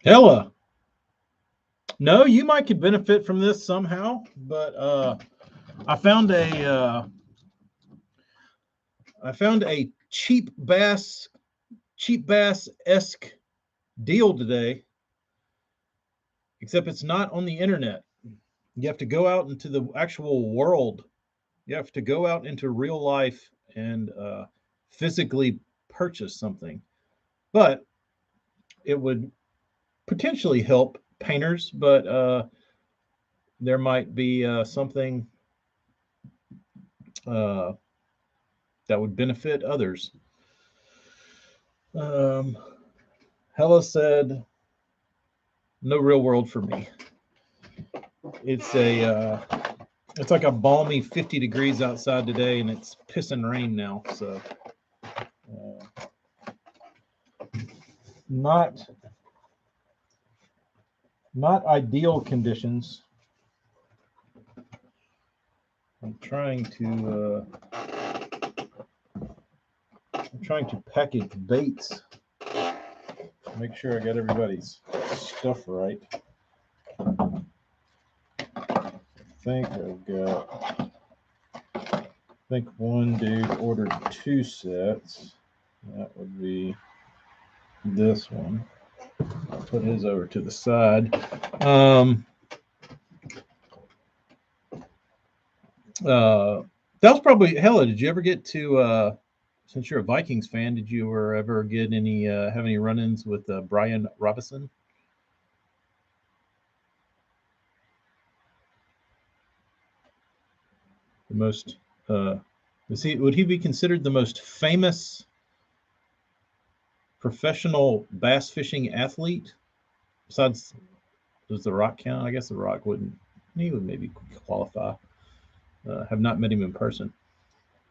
Hella. No, you might could benefit from this somehow, but I found a cheap bass esque deal today, except it's not on the internet. You have to go out into the actual world. You have to go out into real life and physically purchase something. But it would potentially help painters, but there might be something uh, that would benefit others. Um, Hella said, "No real world for me." It's a it's like a balmy 50 degrees outside today, and it's pissing rain now. So not not ideal conditions. I'm trying to package baits. Make sure I got everybody's stuff right. I think one dude ordered two sets. That would be this one. I'll put his over to the side. Um, that was probably Hella. Did you ever get to? Since you're a Vikings fan, did you ever get any have any run-ins with Brian Robinson? The most would he be considered the most famous professional bass fishing athlete besides does the Rock count? I guess the Rock wouldn't. He would maybe qualify. Have not met him in person.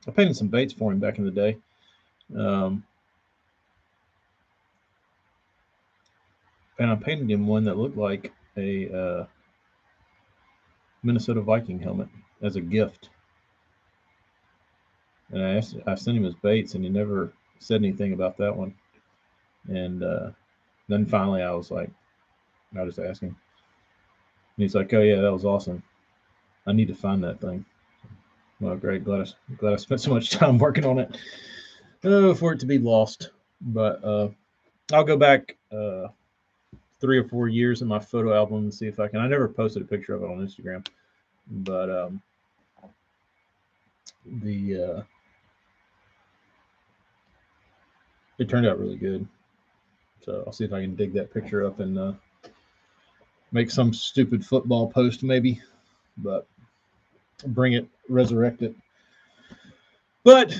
I painted some baits for him back in the day. Um, and I painted him one that looked like a Minnesota Viking helmet as a gift. And I sent him his baits, and he never said anything about that one. And then finally, I just asked him, and he's like, "Oh yeah, that was awesome. I need to find that thing." Well, great. Glad I spent so much time working on it. Oh, for it to be lost. But I'll go back 3 or 4 years in my photo album and see if I can. I never posted a picture of it on Instagram, but the it turned out really good. So I'll see if I can dig that picture up and make some stupid football post maybe, but bring it, resurrect it. But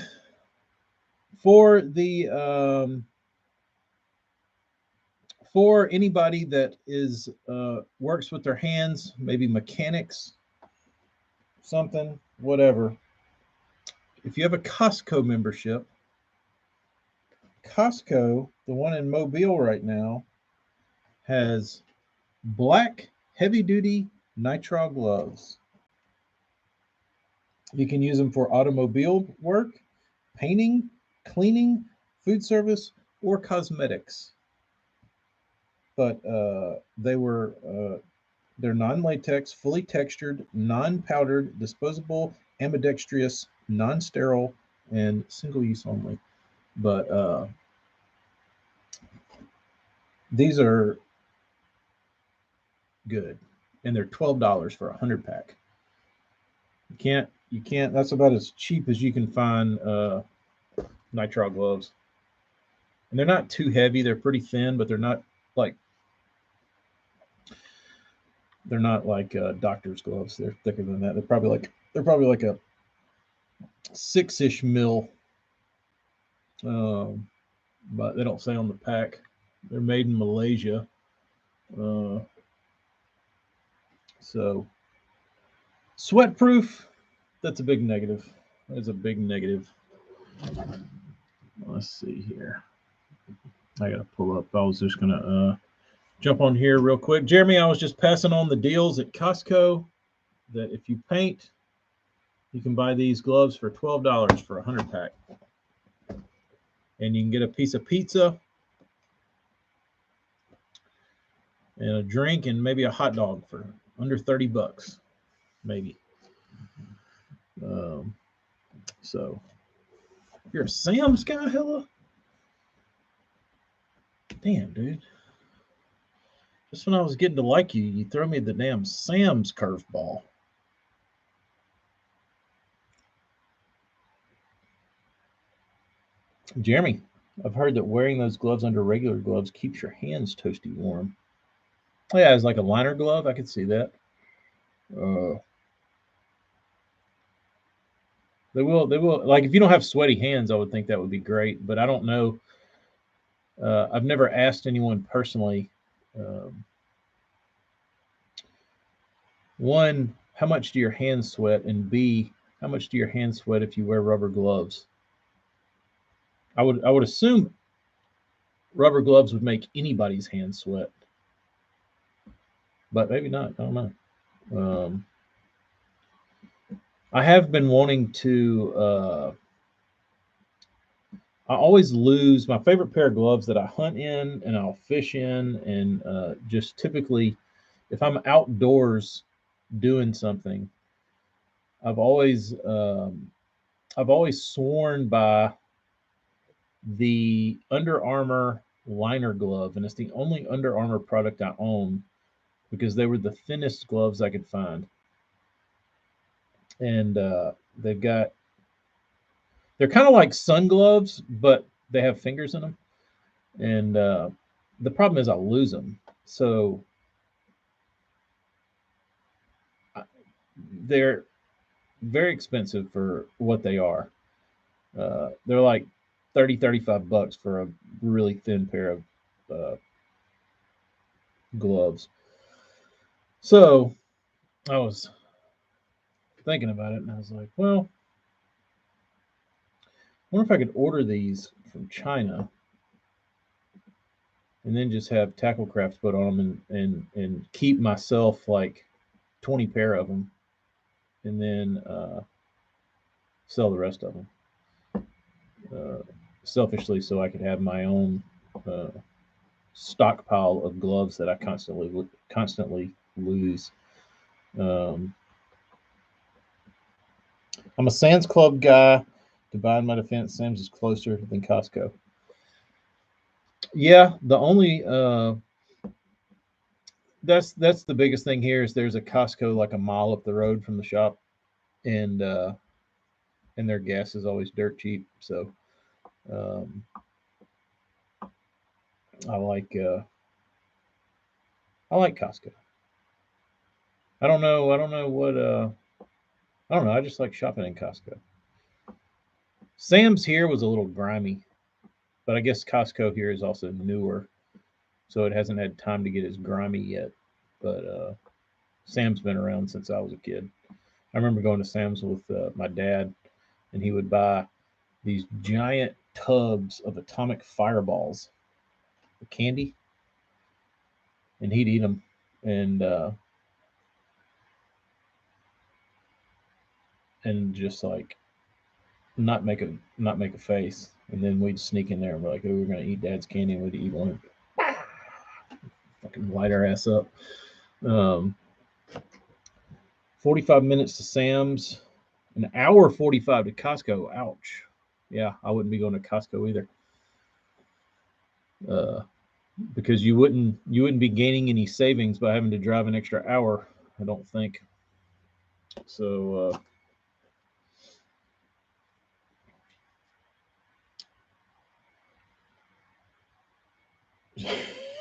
for the for anybody that is works with their hands, maybe mechanics, something, whatever. If you have a Costco membership, Costco, the one in Mobile right now, has black heavy duty nitrile gloves. You can use them for automobile work, painting, cleaning, food service, or cosmetics. But they're non-latex, fully textured, non-powdered, disposable, ambidextrous, non-sterile, and single-use only. But these are good, and they're $12 for a 100 pack. You can't. That's about as cheap as you can find nitrile gloves, and they're not too heavy. They're pretty thin, but like they're not like doctor's gloves. They're thicker than that. They're probably like a 6-ish mil, um, but they don't say on the pack. They're made in Malaysia, uh, so sweat proof. That's a big negative. That's a big negative. Let's see here. I gotta pull up. I was just gonna jump on here real quick. Jeremy, I was just passing on the deals at Costco that if you paint, you can buy these gloves for $12 for a 100 pack, and you can get a piece of pizza and a drink and maybe a hot dog for under $30, maybe. So you're a Sam's guy, Hella? Damn, dude. Just when I was getting to like you, you throw me the damn Sam's curveball. Jeremy, I've heard that wearing those gloves under regular gloves keeps your hands toasty warm. Oh, yeah, it's like a liner glove. I could see that. They will. They will. Like if you don't have sweaty hands, I would think that would be great. But I don't know. I've never asked anyone personally. Um, one, how much do your hands sweat? And B, how much do your hands sweat if you wear rubber gloves? I would assume rubber gloves would make anybody's hands sweat, but maybe not. I don't know. I have been wanting to. I always lose my favorite pair of gloves that I hunt in and I'll fish in, and just typically, if I'm outdoors doing something, I've always um, I've always sworn by the Under Armour liner glove, and it's the only Under Armour product I own because they were the thinnest gloves I could find, and they've got they're kind of like sun gloves, but they have fingers in them, and the problem is I lose them. So they're very expensive for what they are. They're like 35 bucks for a really thin pair of uh, gloves. So I was thinking about it and I was like, well, I wonder if I could order these from China and then just have tackle crafts put on them and keep myself like 20 pair of them and then sell the rest of them selfishly so I could have my own uh, stockpile of gloves that I constantly lose. Um, I'm a Sam's Club guy. To buy in my defense, Sam's is closer than Costco. Yeah, the only that's the biggest thing here is there's a Costco like a mile up the road from the shop, and their gas is always dirt cheap. So um, I like uh, I like Costco. I don't know. I don't know what. I don't know. I just like shopping in Costco. Sam's here was a little grimy, but I guess Costco here is also newer, so it hasn't had time to get as grimy yet. But Sam's been around since I was a kid. I remember going to Sam's with my dad, and he would buy these giant tubs of atomic fireballs, the candy, and he'd eat them, and just like not make a face, and then we'd sneak in there and we're like, oh, we're gonna eat Dad's candy, and we'd eat one, fucking light our ass up. Um, 45 minutes to Sam's, an hour 45 to Costco. Ouch. Yeah, I wouldn't be going to Costco either. Uh, because you wouldn't be gaining any savings by having to drive an extra hour, I don't think. So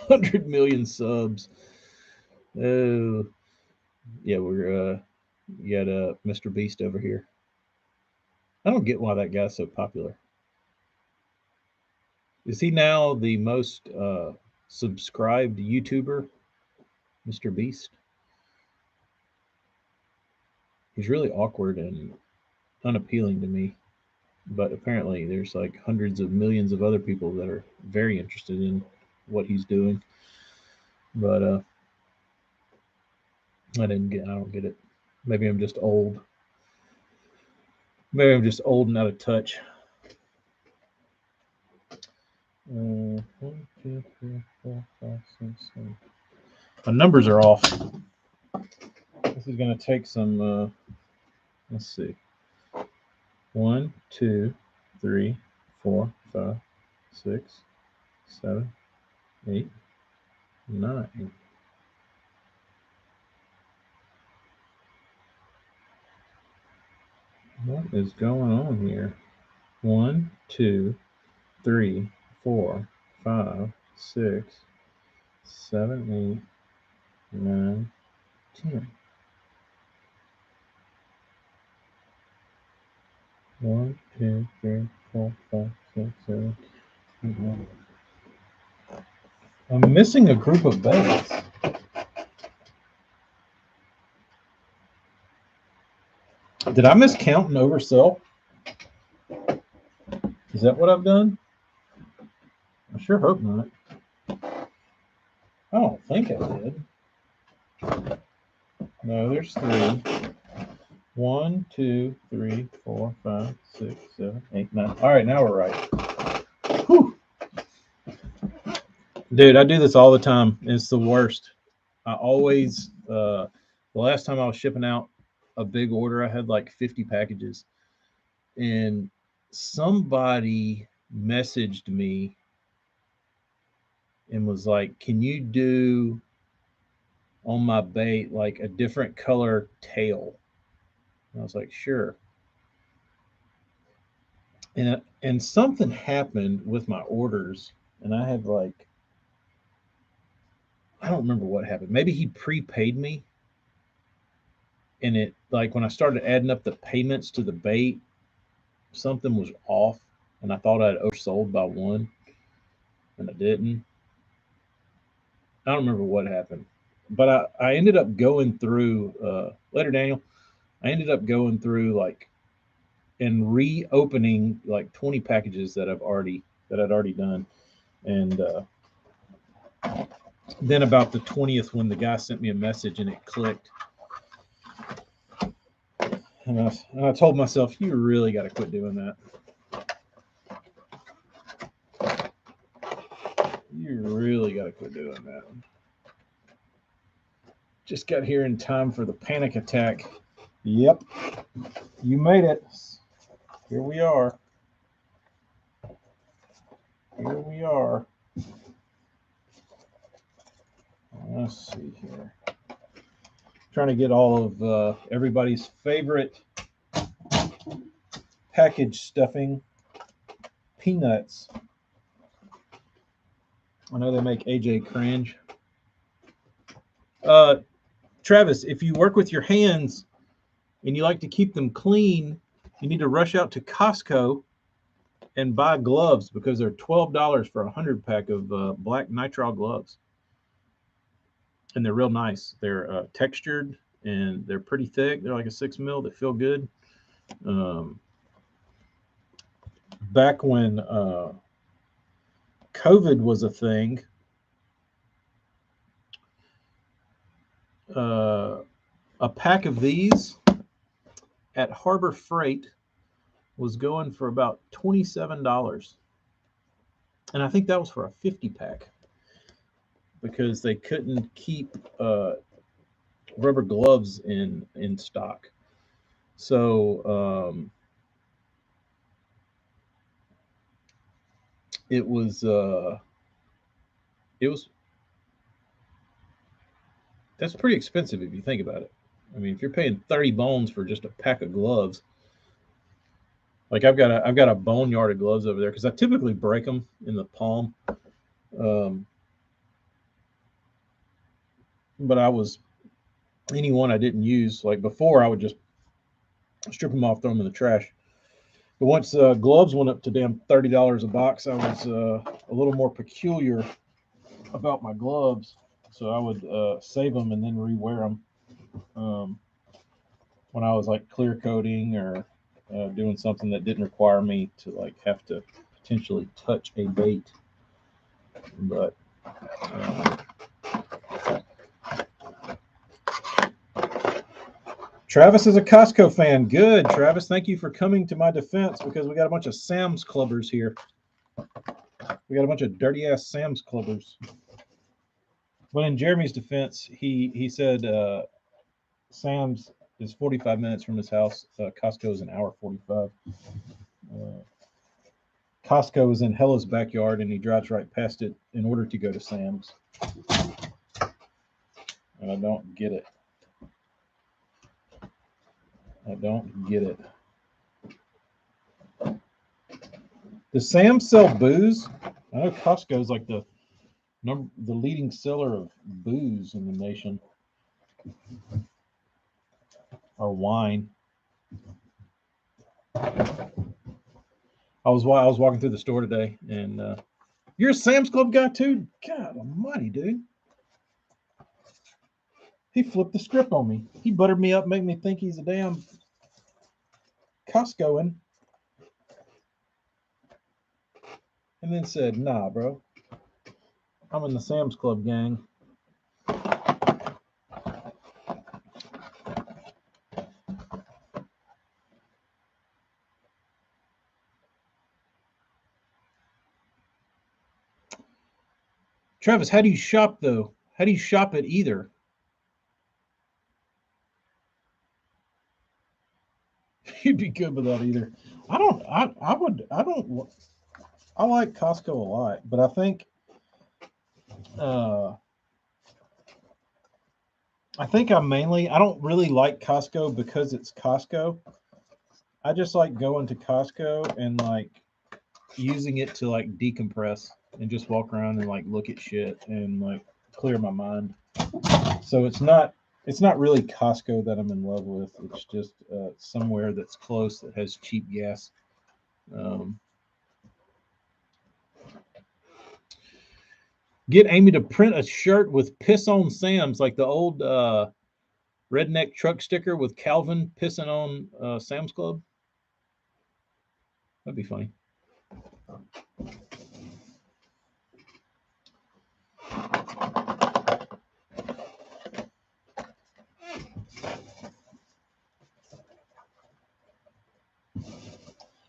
100 million subs. Oh, yeah, we're you got Mr. Beast over here. I don't get why that guy's so popular. Is he now the most subscribed YouTuber, Mr. Beast? He's really awkward and unappealing to me. But apparently, there's like hundreds of millions of other people that are very interested in what he's doing. But I don't get it. Maybe I'm just old. Maybe I'm just old and out of touch. 1, 2, 3, 4, 5, 6, 7. My numbers are off. This is going to take some, let's see. 1, 2, 3, 4, 5, 6, 7, 8, 9. What is going on here? 1, 2, 3, 4, 5, 6, 7, 8, 9, 10. 1, 2, 3, 4, 5, 6, 7, 8, 9. I'm missing a group of baits. Did I miscount and oversell? Is that what I've done? I sure hope not. I don't think I did. No, there's 3. 1, 2, 3, 4, 5, 6, 7, 8, 9. All right, now we're right. Whew. Dude, I do this all the time. It's the worst. I always, the last time I was shipping out a big order, I had like 50 packages. And somebody messaged me and was like, can you do on my bait like a different color tail? And I was like, sure. And something happened with my orders, and I had like, I don't remember what happened. Maybe he prepaid me, and it like when I started adding up the payments to the bait, something was off, and I thought I'd oversold by 1, and I didn't. I don't remember what happened, but I ended up going through later, Daniel. I ended up going through like and reopening like 20 packages that I'd already done, and then about the 20th, when the guy sent me a message and it clicked, and I told myself, you really got to quit doing that. You really got to quit doing that. Just got here in time for the panic attack. Yep, you made it. Here we are. Here we are. Let's see here. Trying to get all of everybody's favorite package stuffing, peanuts. I know they make AJ cringe. Travis, if you work with your hands and you like to keep them clean, you need to rush out to Costco and buy gloves, because they're $12 for a 100-pack of black nitrile gloves. And they're real nice. They're textured and they're pretty thick. They're like a 6 mil. They feel good. Back when COVID was a thing, a pack of these at Harbor Freight was going for about $27. And I think that was for a 50-pack, because they couldn't keep rubber gloves in stock. So it was that's pretty expensive if you think about it. I mean, if you're paying 30 bones for just a pack of gloves, like I've got a boneyard of gloves over there, because I typically break them in the palm. But any one I didn't use, like before, I would just strip them off, throw them in the trash. But once gloves went up to damn $30 a box, I was a little more peculiar about my gloves. So I would save them and then rewear them when I was like clear coating or doing something that didn't require me to like have to potentially touch a bait. But Travis is a Costco fan. Good, Travis. Thank you for coming to my defense, because we got a bunch of Sam's Clubbers here. We got a bunch of dirty ass Sam's Clubbers. But in Jeremy's defense, he said Sam's is 45 minutes from his house. Costco is an hour 45. Uh, Costco is in Hella's backyard, and he drives right past it in order to go to Sam's. And I don't get it. I don't get it. Does Sam sell booze? I know Costco is like the leading seller of booze in the nation, or wine. I was walking through the store today, and you're a Sam's Club guy too? God almighty, dude. He flipped the script on me. He buttered me up, made me think he's a damn Costcoan, and then said, "Nah, bro, I'm in the Sam's Club gang." Travis, how do you shop though? How do you shop at either? You'd be good without either. I don't. I would. I don't. I like Costco a lot, but I think. Uh, I think I don't really like Costco because it's Costco. I just like going to Costco and like using it to like decompress and just walk around and like look at shit and like clear my mind. So it's not really Costco that I'm in love with. It's just somewhere that's close that has cheap gas. Um, get Amy to print a shirt with "Piss on Sam's," like the old redneck truck sticker with Calvin pissing on Sam's Club. That'd be funny.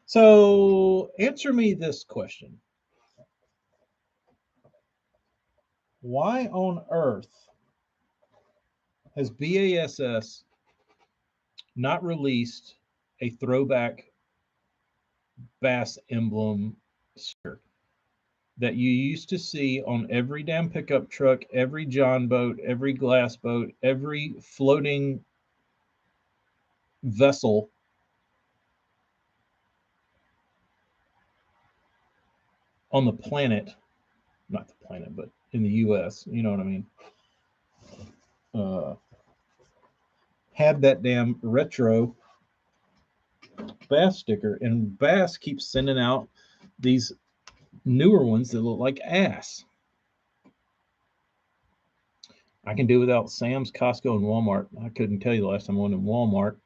So answer me this question. Why on earth has BASS not released a throwback bass emblem sticker that you used to see on every damn pickup truck, every John boat, every glass boat, every floating vessel on the planet? Not the planet, but in the US, you know what I mean? Uh, had that damn retro bass sticker, and Bass keeps sending out these newer ones that look like ass. I can do without Sam's, Costco, and Walmart. I couldn't tell you the last time I went in Walmart.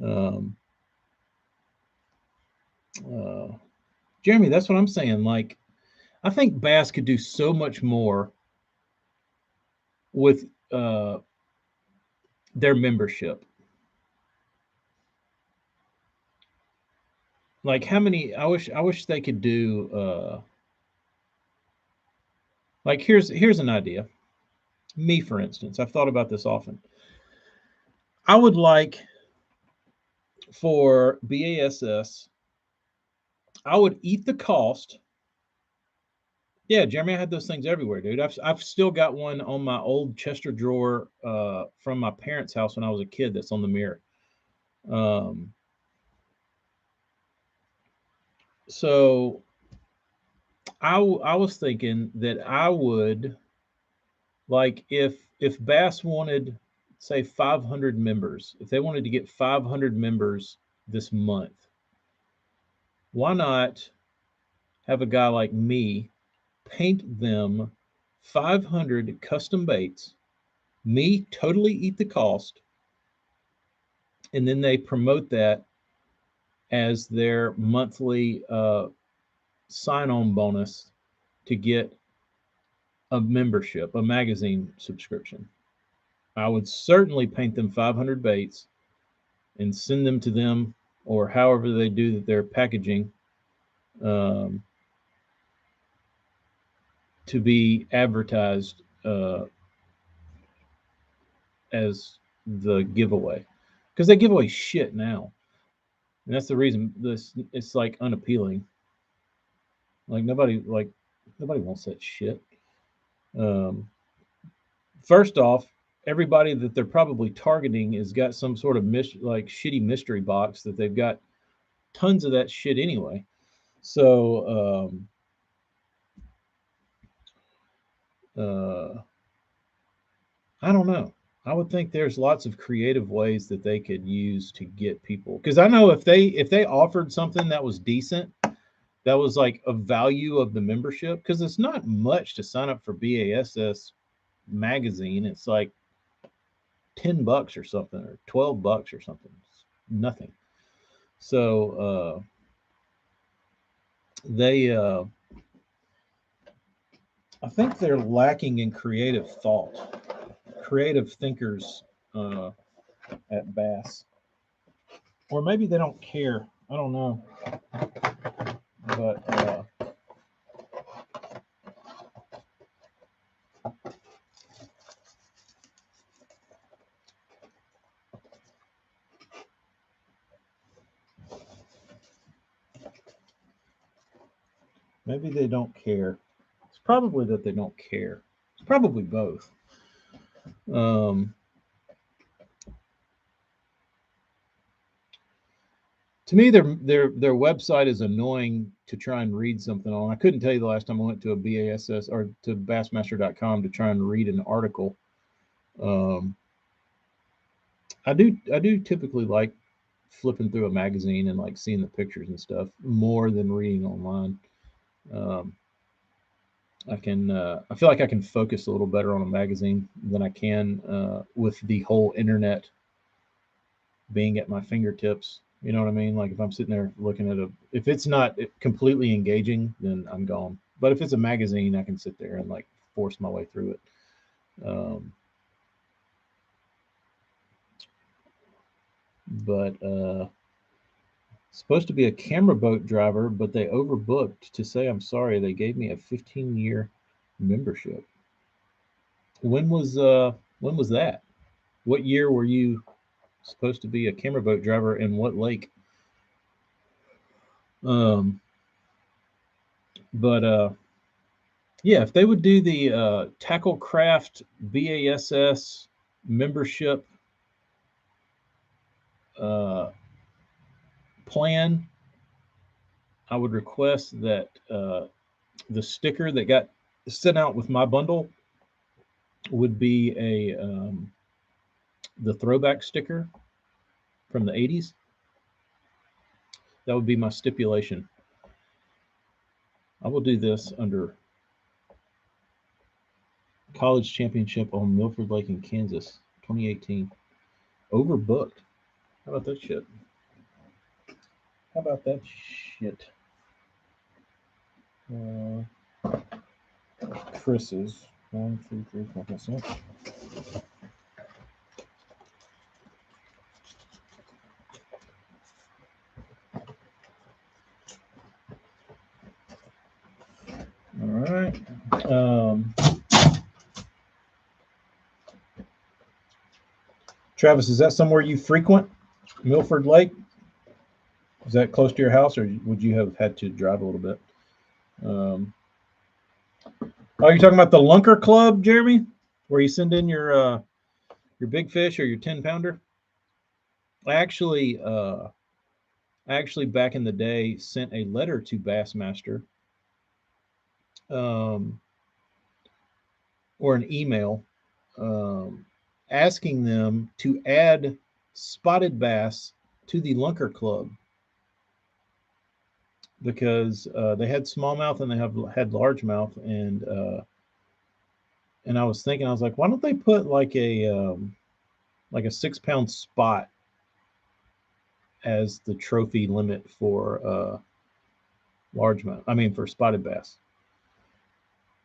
Um, uh, Jeremy, that's what I'm saying. Like, I think Bass could do so much more with their membership. Like, how many? I wish they could do. Like, here's an idea. Me, for instance, I've thought about this often. I would like for BASS. I would eat the cost. Yeah, Jeremy, I had those things everywhere, dude. I've still got one on my old Chester drawer from my parents' house when I was a kid. That's on the mirror. Um, so I was thinking that I would like if Bass wanted, say, 500 members, if they wanted to get 500 members this month, why not have a guy like me paint them 500 custom baits, me totally eat the cost, and then they promote that as their monthly sign-on bonus to get a membership, a magazine subscription. I would certainly paint them 500 baits and send them to them, or however they do their packaging, um, to be advertised as the giveaway, because they give away shit now, and that's the reason this it's like unappealing. Nobody wants that shit. Um, First off, everybody that they're probably targeting has got some sort of like shitty mystery box that they've got tons of that shit anyway. So I don't know. I would think there's lots of creative ways that they could use to get people. Because I know if they offered something that was decent, that was like a value of the membership, because it's not much to sign up for BASS magazine. It's like $10 or something, or $12 or something. It's nothing. So they, I think they're lacking in creative thought, creative thinkers at Bass, or maybe they don't care. I don't know, but maybe they don't care. It's probably that they don't care. It's probably both. Um, to me, their website is annoying to try and read something on. I couldn't tell you the last time I went to a BASS or to Bassmaster.com to try and read an article. Um, I do typically like flipping through a magazine and like seeing the pictures and stuff more than reading online. Um, I feel like I can focus a little better on a magazine than I can with the whole internet being at my fingertips. You know what I mean? Like if I'm sitting there looking at if it's not completely engaging, then I'm gone. But if it's a magazine, I can sit there and like force my way through it. Um, but Supposed to be a camera boat driver, but they overbooked. To say I'm sorry, they gave me a 15-year membership. When was that? What year were you supposed to be a camera boat driver, and what lake? Um, but Yeah, if they would do the Tacklecraft BASS membership uh, plan, I would request that the sticker that got sent out with my bundle would be the throwback sticker from the 80s. That would be my stipulation. I will do this under College Championship on Milford Lake in Kansas, 2018. Overbooked. How about that shit? How about that shit? Uh, Chris's 1, 2, 3, 4, 5, 6. All right. Travis, is that somewhere you frequent? Milford Lake? Is that close to your house, or would you have had to drive a little bit? Um, oh, you're talking about the Lunker Club, Jeremy, where you send in your big fish or your 10-pounder? I actually, back in the day sent a letter to Bassmaster, um, or an email, um, asking them to add spotted bass to the Lunker Club, because they had smallmouth and they had largemouth, and I was thinking, I was like, why don't they put like a 6-pound spot as the trophy limit for largemouth? I mean, for spotted bass.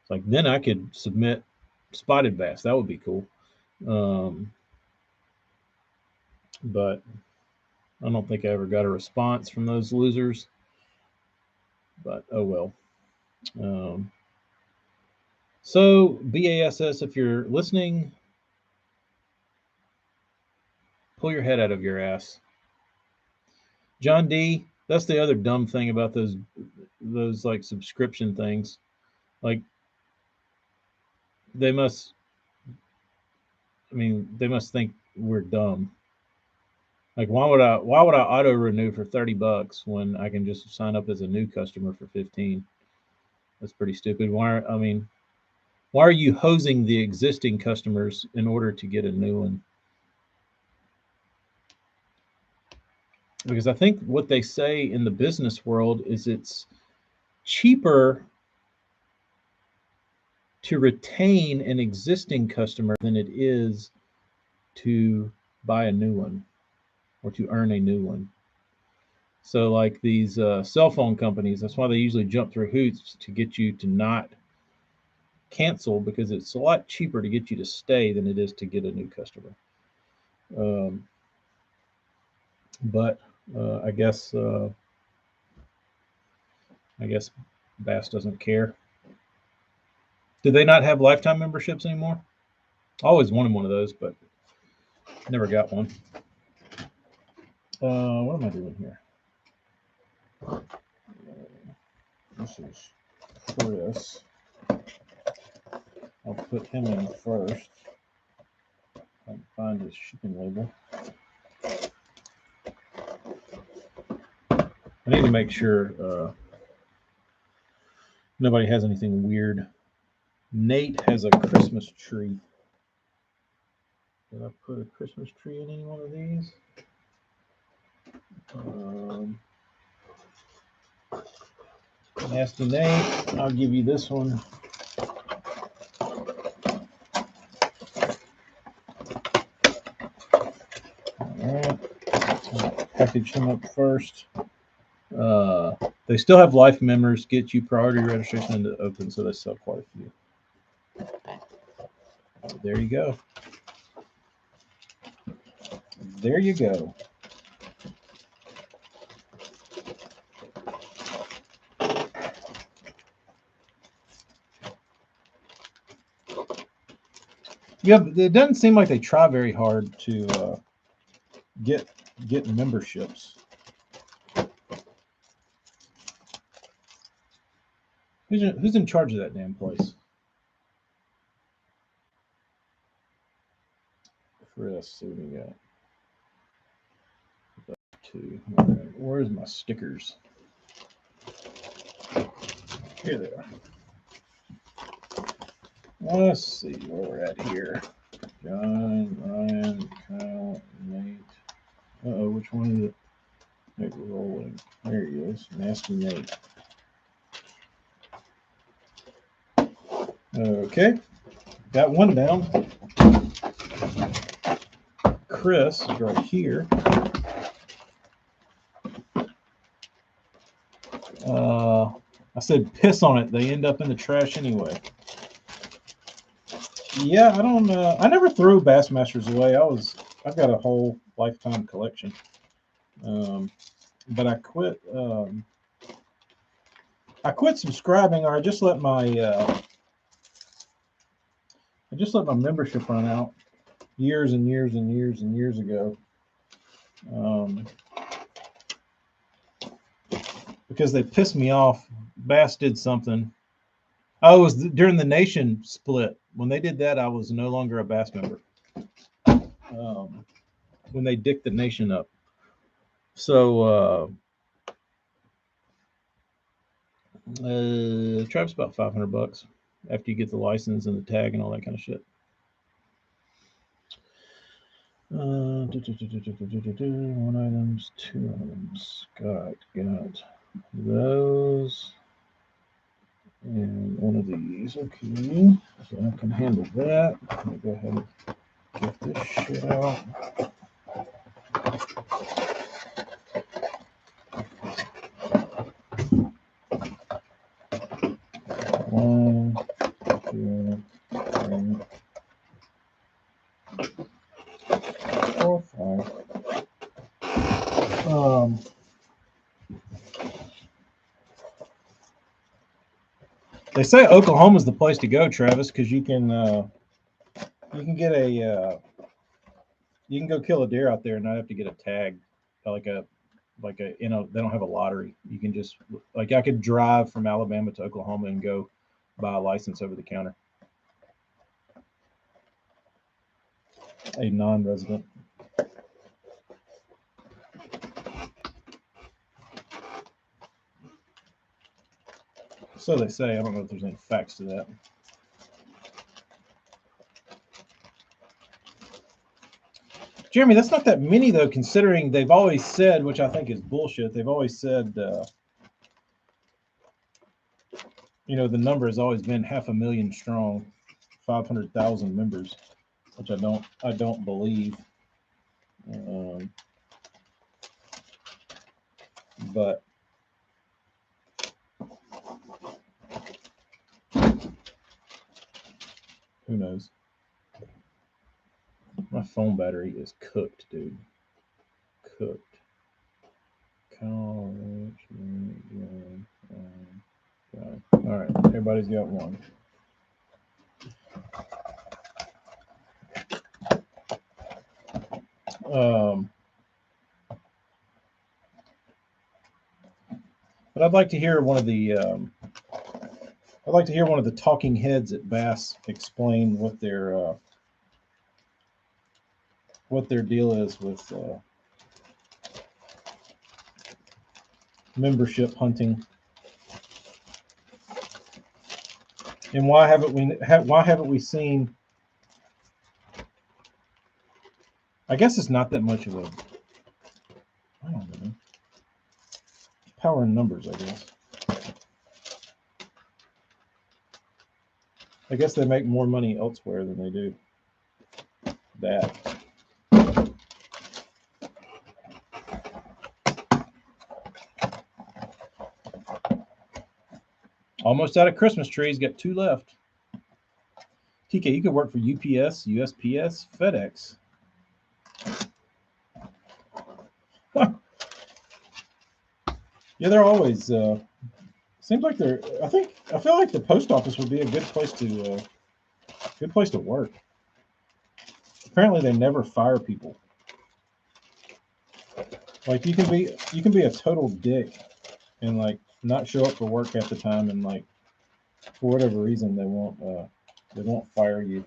It's like then I could submit spotted bass. That would be cool. Um, but I don't think I ever got a response from those losers. But oh well. Um, So BASS, if you're listening, pull your head out of your ass. John D, that's the other dumb thing about those like subscription things. Like they must they must think we're dumb. Like why would I auto renew for $30 when I can just sign up as a new customer for 15? That's pretty stupid. Why are you hosing the existing customers in order to get a new one? Because I think what they say in the business world is it's cheaper to retain an existing customer than it is to buy a new one or to earn a new one. So, like these cell phone companies, that's why they usually jump through hoops to get you to not cancel, because it's a lot cheaper to get you to stay than it is to get a new customer. Um, but I guess Bass doesn't care. Do they not have lifetime memberships anymore? I always wanted one of those, but never got one. What am I doing here? This is Chris. I'll put him in first. I can find his shipping label. I need to make sure nobody has anything weird. Nate has a Christmas tree. Did I put a Christmas tree in any one of these? Nasty Nate, I'll give you this one. Alright, package him up first. They still have life members, get you priority registration into open, so they sell quite a few. There you go. There you go. Yeah, it doesn't seem like they try very hard to get memberships. Who's in charge of that damn place? Chris, see what we got. Two. All right, where's my stickers? Here they are. Let's see where we're at here. John, Ryan, Kyle, Nate. Uh-oh, which one is it? Nate rolling. There he is. Nasty Nate. Okay. Got one down. Chris is right here. I said piss on it. They end up in the trash anyway. Yeah, I don't. I never threw Bassmasters away. I've got a whole lifetime collection. But I quit. I quit subscribing, or I just let my membership run out years and years and years and years ago. Because they pissed me off. Bass did something. Oh, it was during the nation split. When they did that, I was no longer a Bass member. When they dicked the nation up. So Trap's about $500 after you get the license and the tag and all that kind of shit. One items, two items. Got those. And one of these. Okay. So I can handle that. I'm going to go ahead and get this shit out. One, two, three, 4, 5. They say Oklahoma's the place to go, Travis, because you can get a you can go kill a deer out there and not have to get a tag, like a they don't have a lottery. You can just like I could drive from Alabama to Oklahoma and go buy a license over the counter. A non-resident. So they say. I don't know if there's any facts to that. Jeremy, that's not that many though, considering they've always said, which I think is bullshit. They've always said, the number has always been 500,000 strong, 500,000 members, which I don't believe. But who knows? My phone battery is cooked, dude. Cooked. All right, everybody's got one. But I'd like to hear one of the talking heads at Bass explain what their deal is with membership hunting, and why haven't we seen? I guess it's not that much of a, I don't know, power in numbers, I guess. I guess they make more money elsewhere than they do that. Almost out of Christmas trees. Got 2 left. TK, you could work for UPS, USPS, FedEx. Yeah, they're always. Seems like they're. I feel like the post office would be a good place to work. Apparently, they never fire people. Like you can be a total dick, and like not show up for work half the time, and like for whatever reason they won't fire you.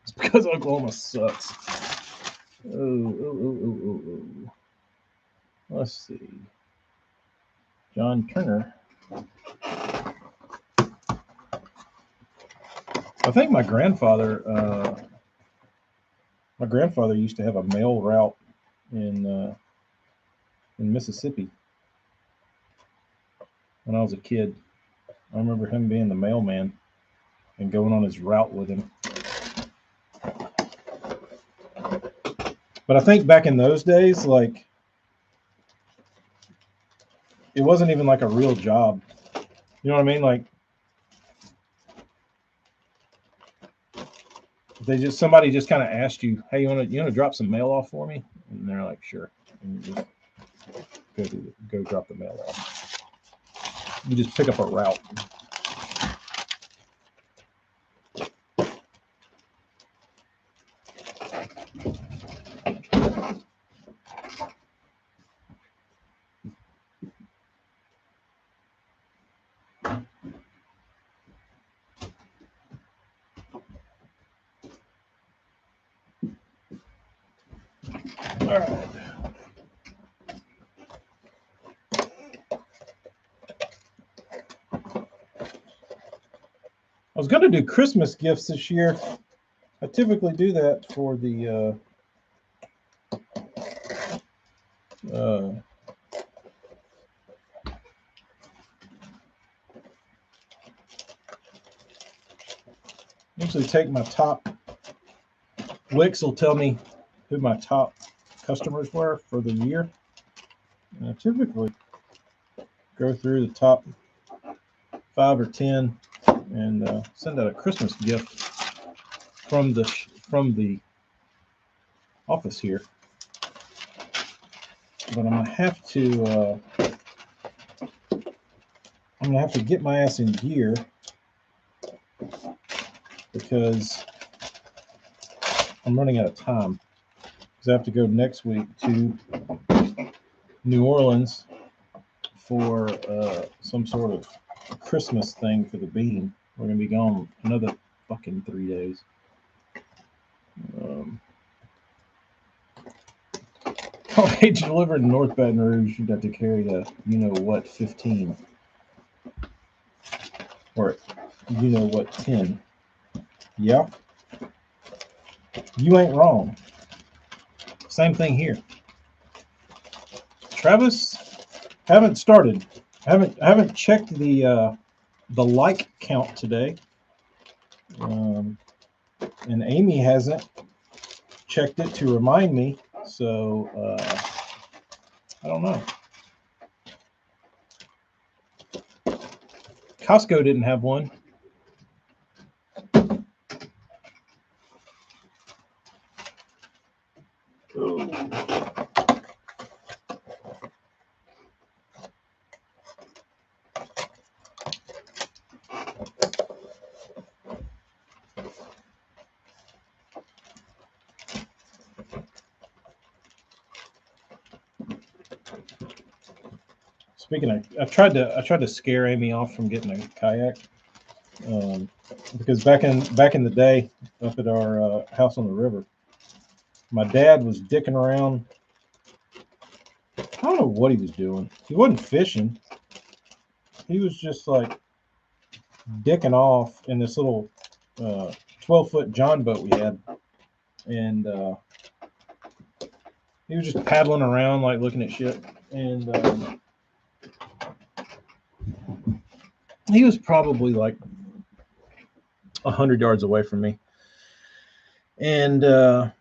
It's because Oklahoma sucks. Oh. Let's see. John Turner. I think my grandfather used to have a mail route in Mississippi when I was a kid. I remember him being the mailman and going on his route with him. But I think back in those days, like, it wasn't even like a real job. You know what I mean? Like, somebody just kind of asked you, "Hey, you want to drop some mail off for me?" And they're like, "Sure." And you just go drop the mail off. You just pick up a route. All right. I was going to do Christmas gifts this year. I typically do that for the usually take my top. Wix will tell me who my top customers were for the year. And I typically go through the top 5 or 10 and send out a Christmas gift from the office here. But I'm gonna have to get my ass in gear because I'm running out of time. Because I have to go next week to New Orleans for some sort of Christmas thing for the bean. We're gonna be gone another fucking 3 days. Package delivered in North Baton Rouge. You'd have to carry the 15 or 10. Yeah, you ain't wrong. Same thing here. Travis, haven't started. Haven't checked the like count today, and Amy hasn't checked it to remind me. So I don't know. Costco didn't have one. Speaking of, I tried to scare Amy off from getting a kayak, because back in the day, up at our house on the river, my dad was dicking around. I don't know what he was doing. He wasn't fishing. He was just like dicking off in this little 12-foot John boat we had, and he was just paddling around like looking at shit, and he was probably like 100 yards away from me, and I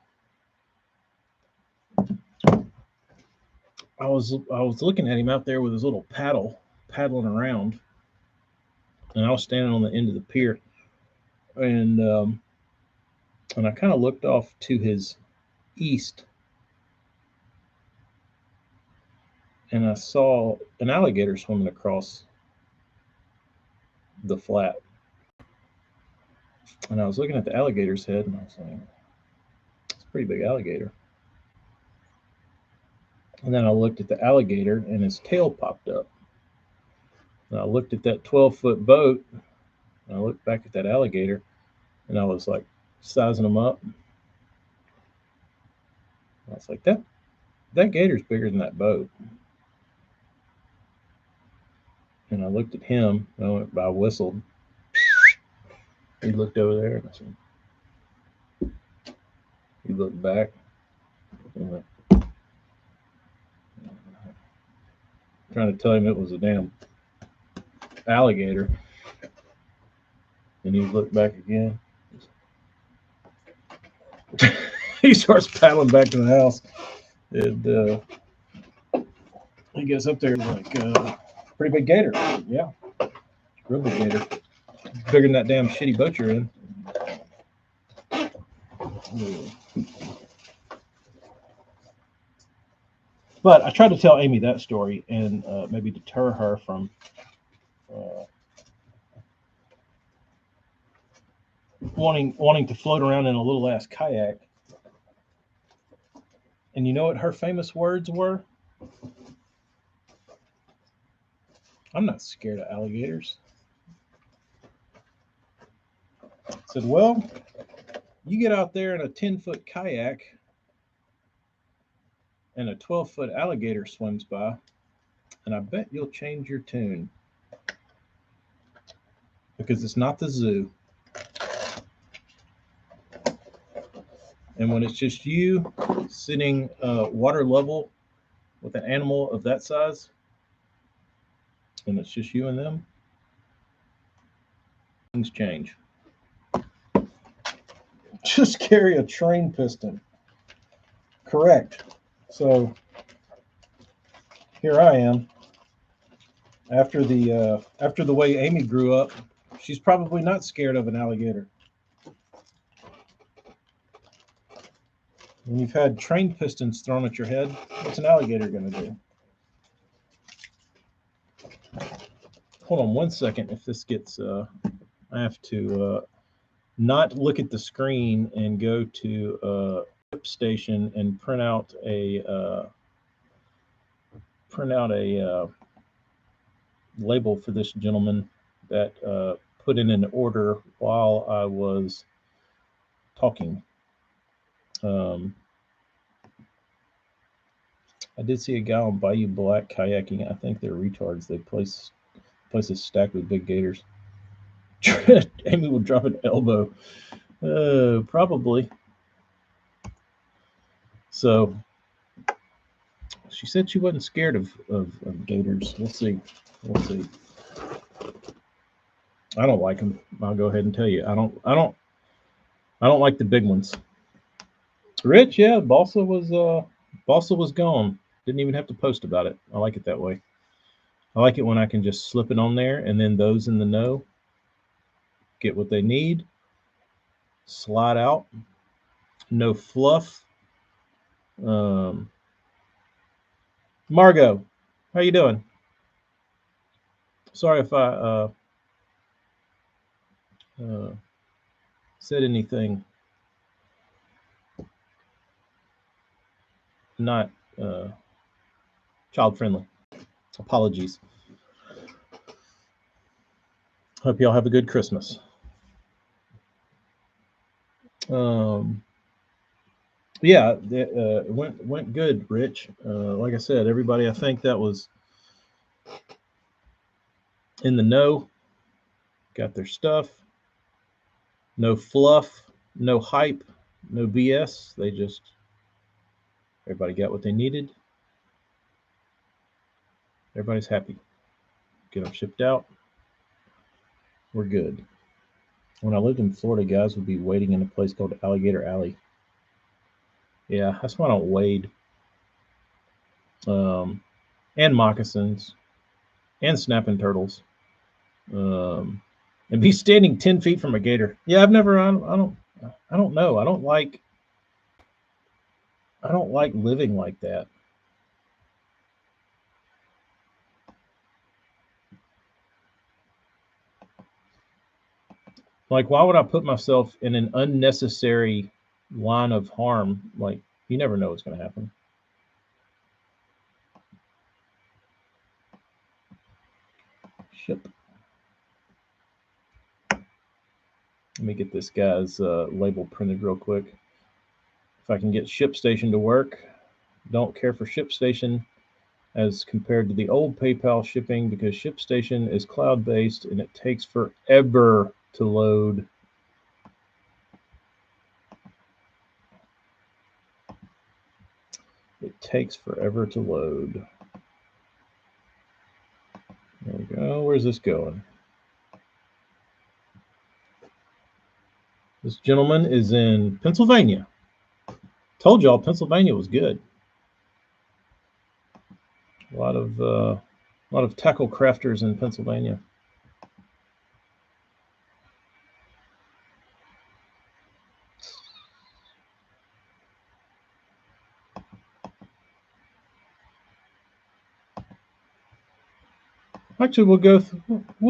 was looking at him out there with his little paddle paddling around, and I was standing on the end of the pier, and I kind of looked off to his east, and I saw an alligator swimming across the flat. And I was looking at the alligator's head, and I was like, it's a pretty big alligator. And then I looked at the alligator, and his tail popped up. And I looked at that 12-foot boat, and I looked back at that alligator, and I was like sizing him up. I was like, that gator's bigger than that boat. And I looked at him, and I whistled. He looked over there, and I said, he looked back, and went, trying to tell him it was a damn alligator. And he looked back again. He starts paddling back to the house, and he gets up there like, pretty big gator. Yeah, real big gator. Bigger than that damn shitty boat you're in. But I tried to tell Amy that story and maybe deter her from wanting to float around in a little ass kayak. And you know what her famous words were? I'm not scared of alligators. I said, well, you get out there in a 10-foot kayak and a 12-foot alligator swims by, and I bet you'll change your tune. Because it's not the zoo. And when it's just you sitting water level with an animal of that size, and it's just you and them, things change. Just carry a train piston. Correct. So here I am. After the way Amy grew up She's probably not scared of an alligator. When you've had train pistons thrown at your head, what's an alligator going to do? Hold on one second. If this gets, I have to not look at the screen and go to ShipStation and print out a label for this gentleman that put in an order while I was talking. I did see a guy on Bayou Black kayaking. I think they're retards. They place is stacked with big gators. Amy will drop an elbow. Probably. So she said she wasn't scared of gators. We'll see. We'll see. I don't like them. I'll go ahead and tell you. I don't like the big ones. Rich, yeah, Balsa was gone. Didn't even have to post about it. I like it that way. I like it when I can just slip it on there, and then those in the know get what they need. Slide out. No fluff. Margot, how you doing? Sorry if I said anything not child friendly. Apologies. Hope y'all have a good Christmas. Yeah, it went good, Rich. Like I said, everybody, I think that was in the know, got their stuff. No fluff, no hype, no BS. Everybody got what they needed. Everybody's happy. Get them shipped out. We're good. When I lived in Florida, guys would be wading in a place called Alligator Alley. Yeah, that's why I don't wade. And moccasins, and snapping turtles, and be standing 10 feet from a gator. Yeah, I've never. I don't know. I don't like living like that. Like, why would I put myself in an unnecessary line of harm? Like, you never know what's going to happen. Ship. Let me get this guy's label printed real quick. If I can get ShipStation to work. Don't care for ShipStation as compared to the old PayPal shipping because ShipStation is cloud-based and it takes forever to load. It takes forever to load. There we go. Where's this going? This gentleman is in Pennsylvania. Told y'all Pennsylvania was good. A lot of tackle crafters in Pennsylvania. Actually, we'll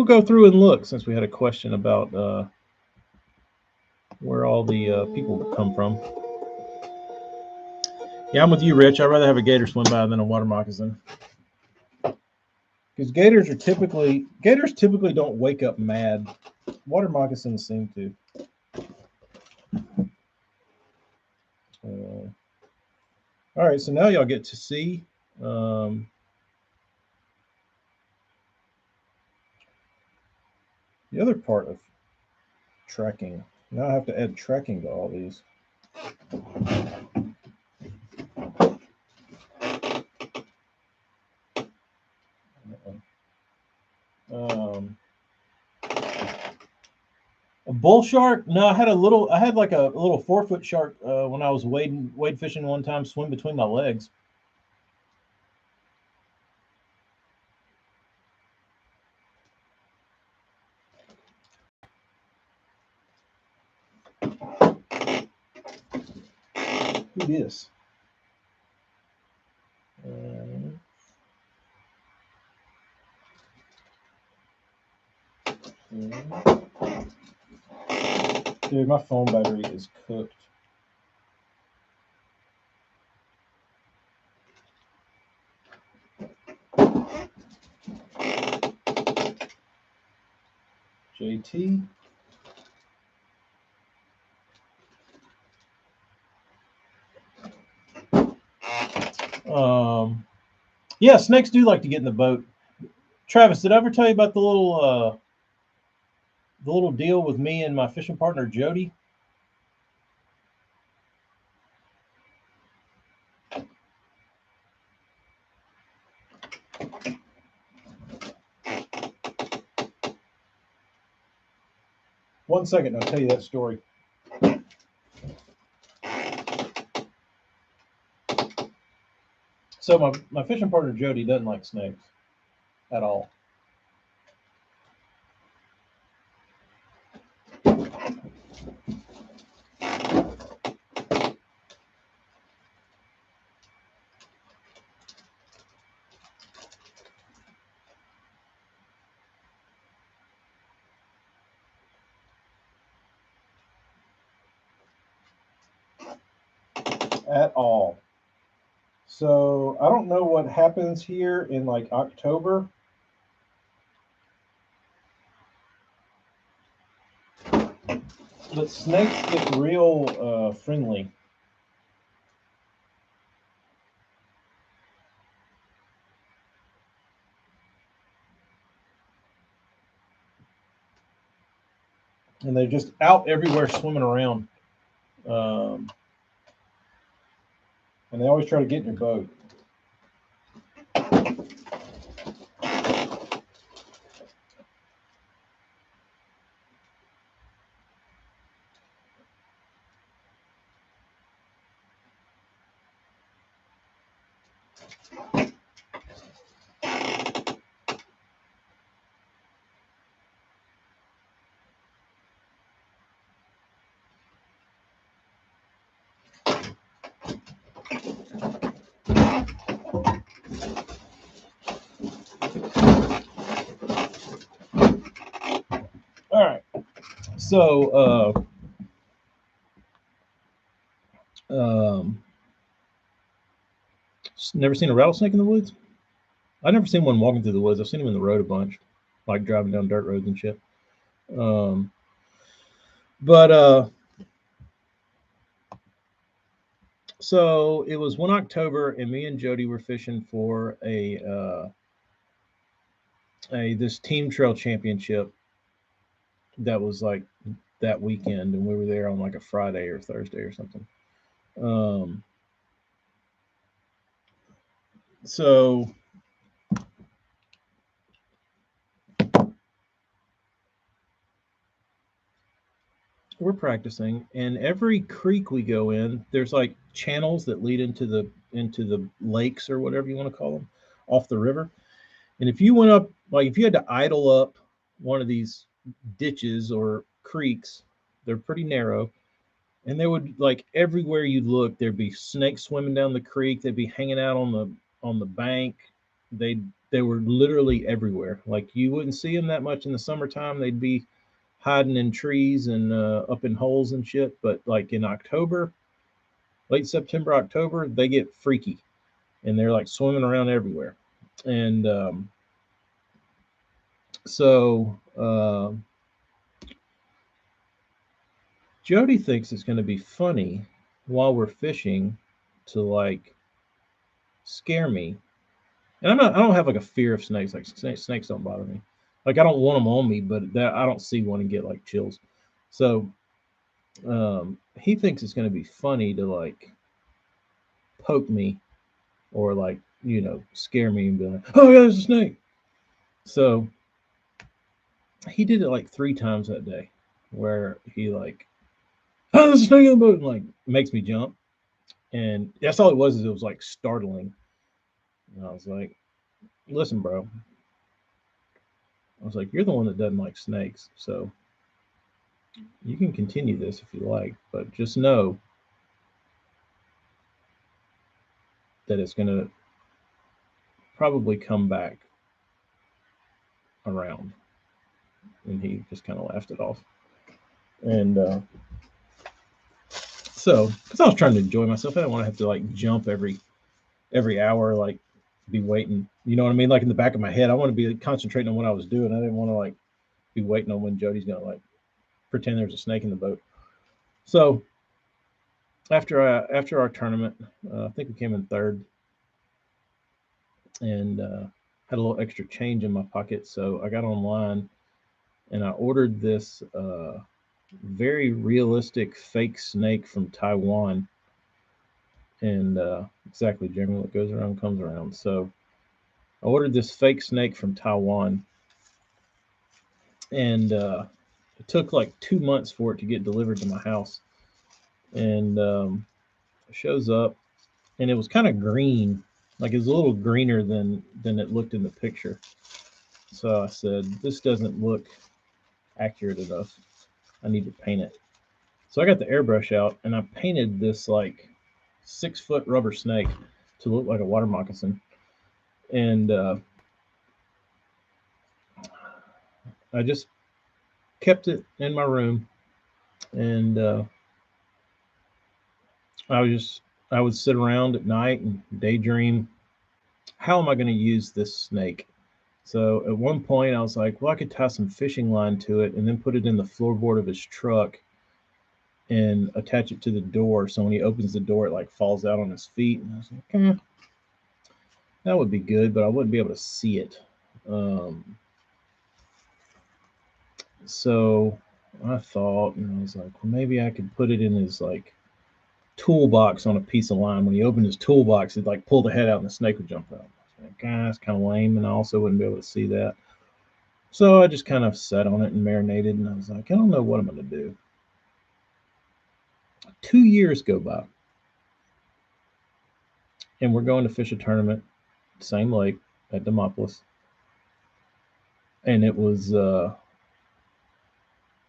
go through and look since we had a question about where all the people come from. Yeah, I'm with you, Rich. I'd rather have a gator swim by than a water moccasin. Because gators typically don't wake up mad. Water moccasins seem to. All right, so now y'all get to see the other part of tracking. Now I have to add tracking to all these. A bull shark? No, I had like a little 4-foot shark when I was wade fishing one time, swim between my legs. Who this? Dude, my phone battery is cooked. JT. Yeah, snakes do like to get in the boat. Travis, did I ever tell you about the little deal with me and my fishing partner Jody? One second, I'll tell you that story. So my fishing partner Jody doesn't like snakes at all. At all. So I don't know what happens here in like October. But snakes get real friendly. And they're just out everywhere swimming around. And they always try to get in your boat. All right. So, never seen a rattlesnake in the woods? I've never seen one walking through the woods. I've seen them in the road a bunch, like driving down dirt roads and shit. But so it was 1 October, and me and Jody were fishing for this team trail championship that was like that weekend, and we were there on like a Friday or Thursday or something. So we're practicing, and every creek we go in, there's like channels that lead into the lakes or whatever you want to call them, off the river. And if you went up, like if you had to idle up one of these ditches or creeks, they're pretty narrow, and there would, like, everywhere you look, there'd be snakes swimming down the creek. They'd be hanging out on the bank. They were literally everywhere. Like, you wouldn't see them that much in the summertime. They'd be hiding in trees and up in holes and shit. But like in October, late September, October, they get freaky, and they're like swimming around everywhere. And so Jody thinks it's going to be funny while we're fishing to like scare me. And I don't have like a fear of snakes. Like snakes don't bother me. Like, I don't want them on me, but that I don't see one and get like chills. So he thinks it's going to be funny to like poke me or like, scare me and be like, oh yeah, there's a snake. So he did it like 3 times that day, where he like, oh, there's a snake in the boat, and like makes me jump. And that's all it was, is it was like startling. And I was like, listen, bro. I was like, you're the one that doesn't like snakes, so you can continue this if you like, but just know that it's going to probably come back around. And he just kind of laughed it off. And so, because I was trying to enjoy myself, I didn't want to have to like jump every hour, like be waiting. You know what I mean? Like in the back of my head, I want to be concentrating on what I was doing. I didn't want to like be waiting on when Jody's gonna like pretend there's a snake in the boat. So after our tournament, I think we came in third, and had a little extra change in my pocket. So I got online and I ordered this very realistic fake snake from Taiwan. And exactly, Jeremy, what goes around comes around. So I ordered this fake snake from Taiwan, and it took like 2 months for it to get delivered to my house. And it shows up, and it was kind of green, like it was a little greener than it looked in the picture. So I said, this doesn't look accurate enough. I need to paint it. So I got the airbrush out and I painted this like 6-foot rubber snake to look like a water moccasin. And I just kept it in my room, and I would sit around at night and daydream, how am I going to use this snake? So at one point I was like, well, I could tie some fishing line to it and then put it in the floorboard of his truck and attach it to the door. So when he opens the door, it like falls out on his feet. And I was like, that would be good, but I wouldn't be able to see it. So I thought, and I was like, well, maybe I could put it in his like toolbox on a piece of line. When he opened his toolbox, it'd like pull the head out and the snake would jump out. I was like, that's kind of lame, and I also wouldn't be able to see that. So I just kind of sat on it and marinated, and I was like, I don't know what I'm going to do. 2 years go by, and we're going to fish a tournament, same lake at Demopolis, and it was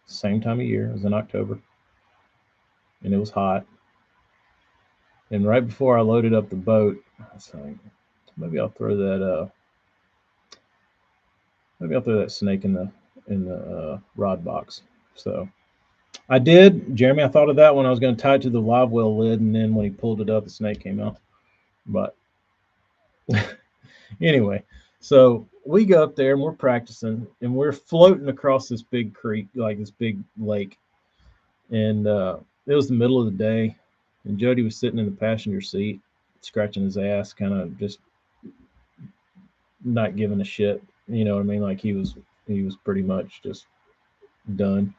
same time of year. It was in October, and it was hot. And right before I loaded up the boat, I was like, maybe I'll throw that snake in the rod box. So I did. Jeremy, I thought of that when I was going to tie it to the live well lid, and then when he pulled it up, the snake came out. But anyway, so we go up there and we're practicing, and we're floating across this big creek, like this big lake. And it was the middle of the day, and Jody was sitting in the passenger seat, scratching his ass, kind of just not giving a shit. You know what I mean? Like he was pretty much just done,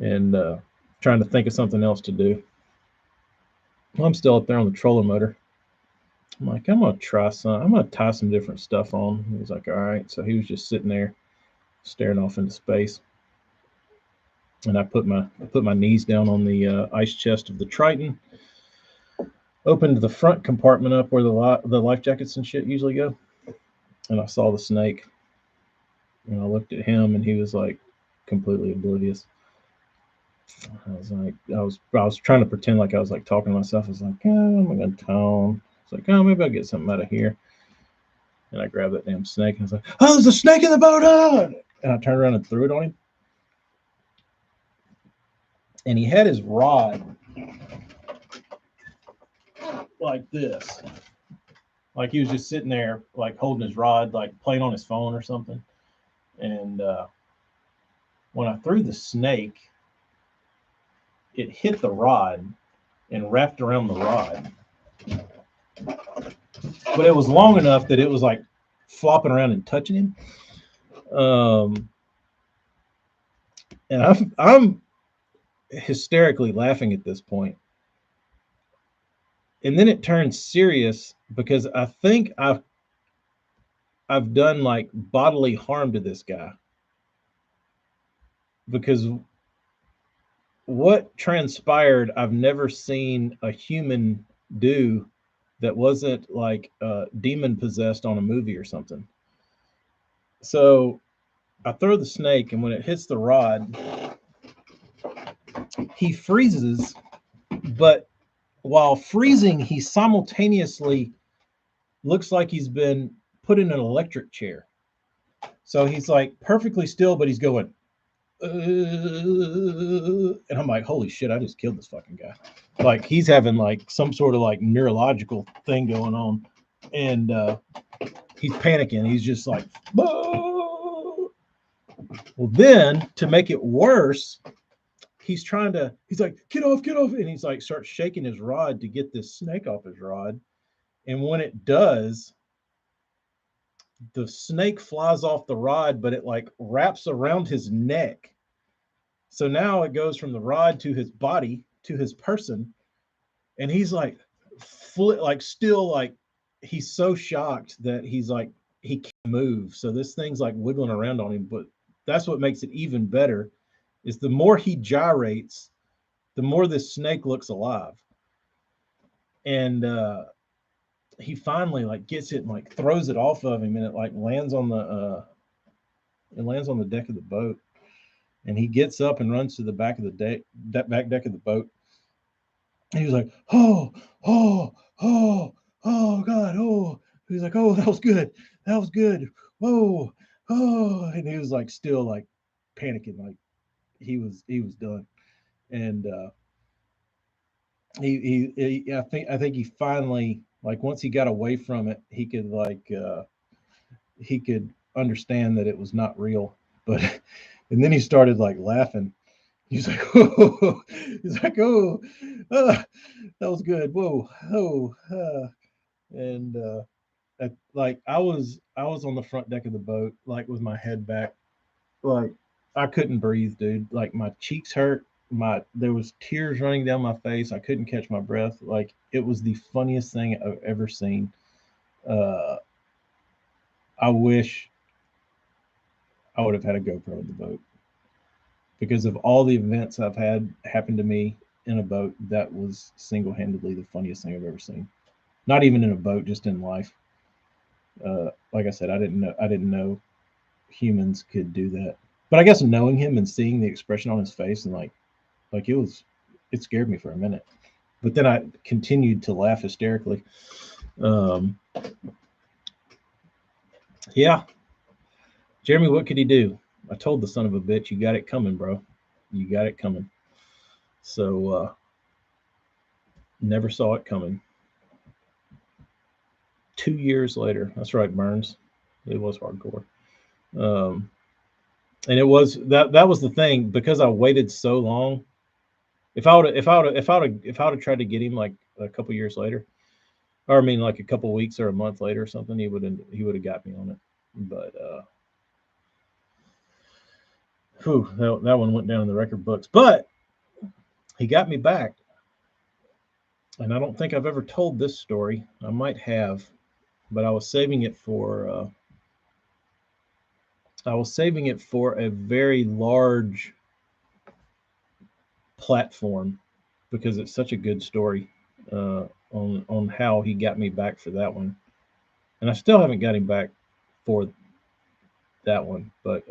and trying to think of something else to do. Well, I'm still up there on the trolling motor. I'm like, I'm gonna try some. I'm gonna tie some different stuff on. He was like, all right. So he was just sitting there, staring off into space. And I put my knees down on the ice chest of the Triton. Opened the front compartment up where the life jackets and shit usually go, and I saw the snake. And I looked at him, and he was like completely oblivious. I was like, I was trying to pretend like I was like talking to myself. I was like, oh, I'm gonna tone. It's like, oh, maybe I'll get something out of here. And I grabbed that damn snake, and I was like, oh, there's a snake in the boat! On! And I turned around and threw it on him. And he had his rod like this. Like he was just sitting there, like holding his rod, like playing on his phone or something. And when I threw the snake, it hit the rod and wrapped around the rod. But it was long enough that it was like flopping around and touching him. And I'm hysterically laughing at this point. And then it turns serious because I think I've done like bodily harm to this guy. Because what transpired, I've never seen a human do that wasn't like demon possessed on a movie or something. So I throw the snake, and when it hits the rod, he freezes, but while freezing, he simultaneously looks like he's been put in an electric chair. So he's like perfectly still, but he's going, and I'm like, holy shit, I just killed this fucking guy. Like he's having like some sort of like neurological thing going on, and he's panicking. He's just like, "Whoa." Well, then to make it worse, he's like, get off, and he's like starts shaking his rod to get this snake off his rod, and when it does, the snake flies off the rod, but it like wraps around his neck. So now it goes from the rod to his body to his person, and he's like, like still like he's so shocked that he's like he can't move. So this thing's like wiggling around on him. But that's what makes it even better, is the more he gyrates, the more this snake looks alive. And he finally like gets it and like throws it off of him, and it like lands on the deck of the boat. And he gets up and runs to the back of the deck, that back deck of the boat. And he was like, oh, oh, oh, oh, God, oh. He's like, oh, that was good. That was good. Whoa, oh. And he was like still like panicking, like he was done. And I think he finally, like once he got away from it, he could understand that it was not real. But and then he started like laughing. He's like, oh, he's like, oh, that was good. Whoa, oh, and like I was on the front deck of the boat, like with my head back, like I couldn't breathe, dude. Like my cheeks hurt. There was tears running down my face. I couldn't catch my breath. Like it was the funniest thing I've ever seen. Uh, I wish I would have had a GoPro in the boat, because of all the events I've had happen to me in a boat. That was single handedly the funniest thing I've ever seen. Not even in a boat, just in life. Like I said, I didn't know humans could do that. But I guess knowing him and seeing the expression on his face, and like it scared me for a minute. But then I continued to laugh hysterically. Um, yeah, Jeremy, what could he do? I told the son of a bitch, you got it coming, bro. You got it coming. So never saw it coming. 2 years later, that's right, Burns. It was hardcore. Um, and it was that was the thing, because I waited so long. If I would have tried to get him like a couple years later, or I mean like a couple weeks or a month later or something, he would have got me on it. But that one went down in the record books. But he got me back, and I don't think I've ever told this story. I might have, but I was saving it for a very large platform, because it's such a good story on how he got me back for that one, and I still haven't got him back for that one, but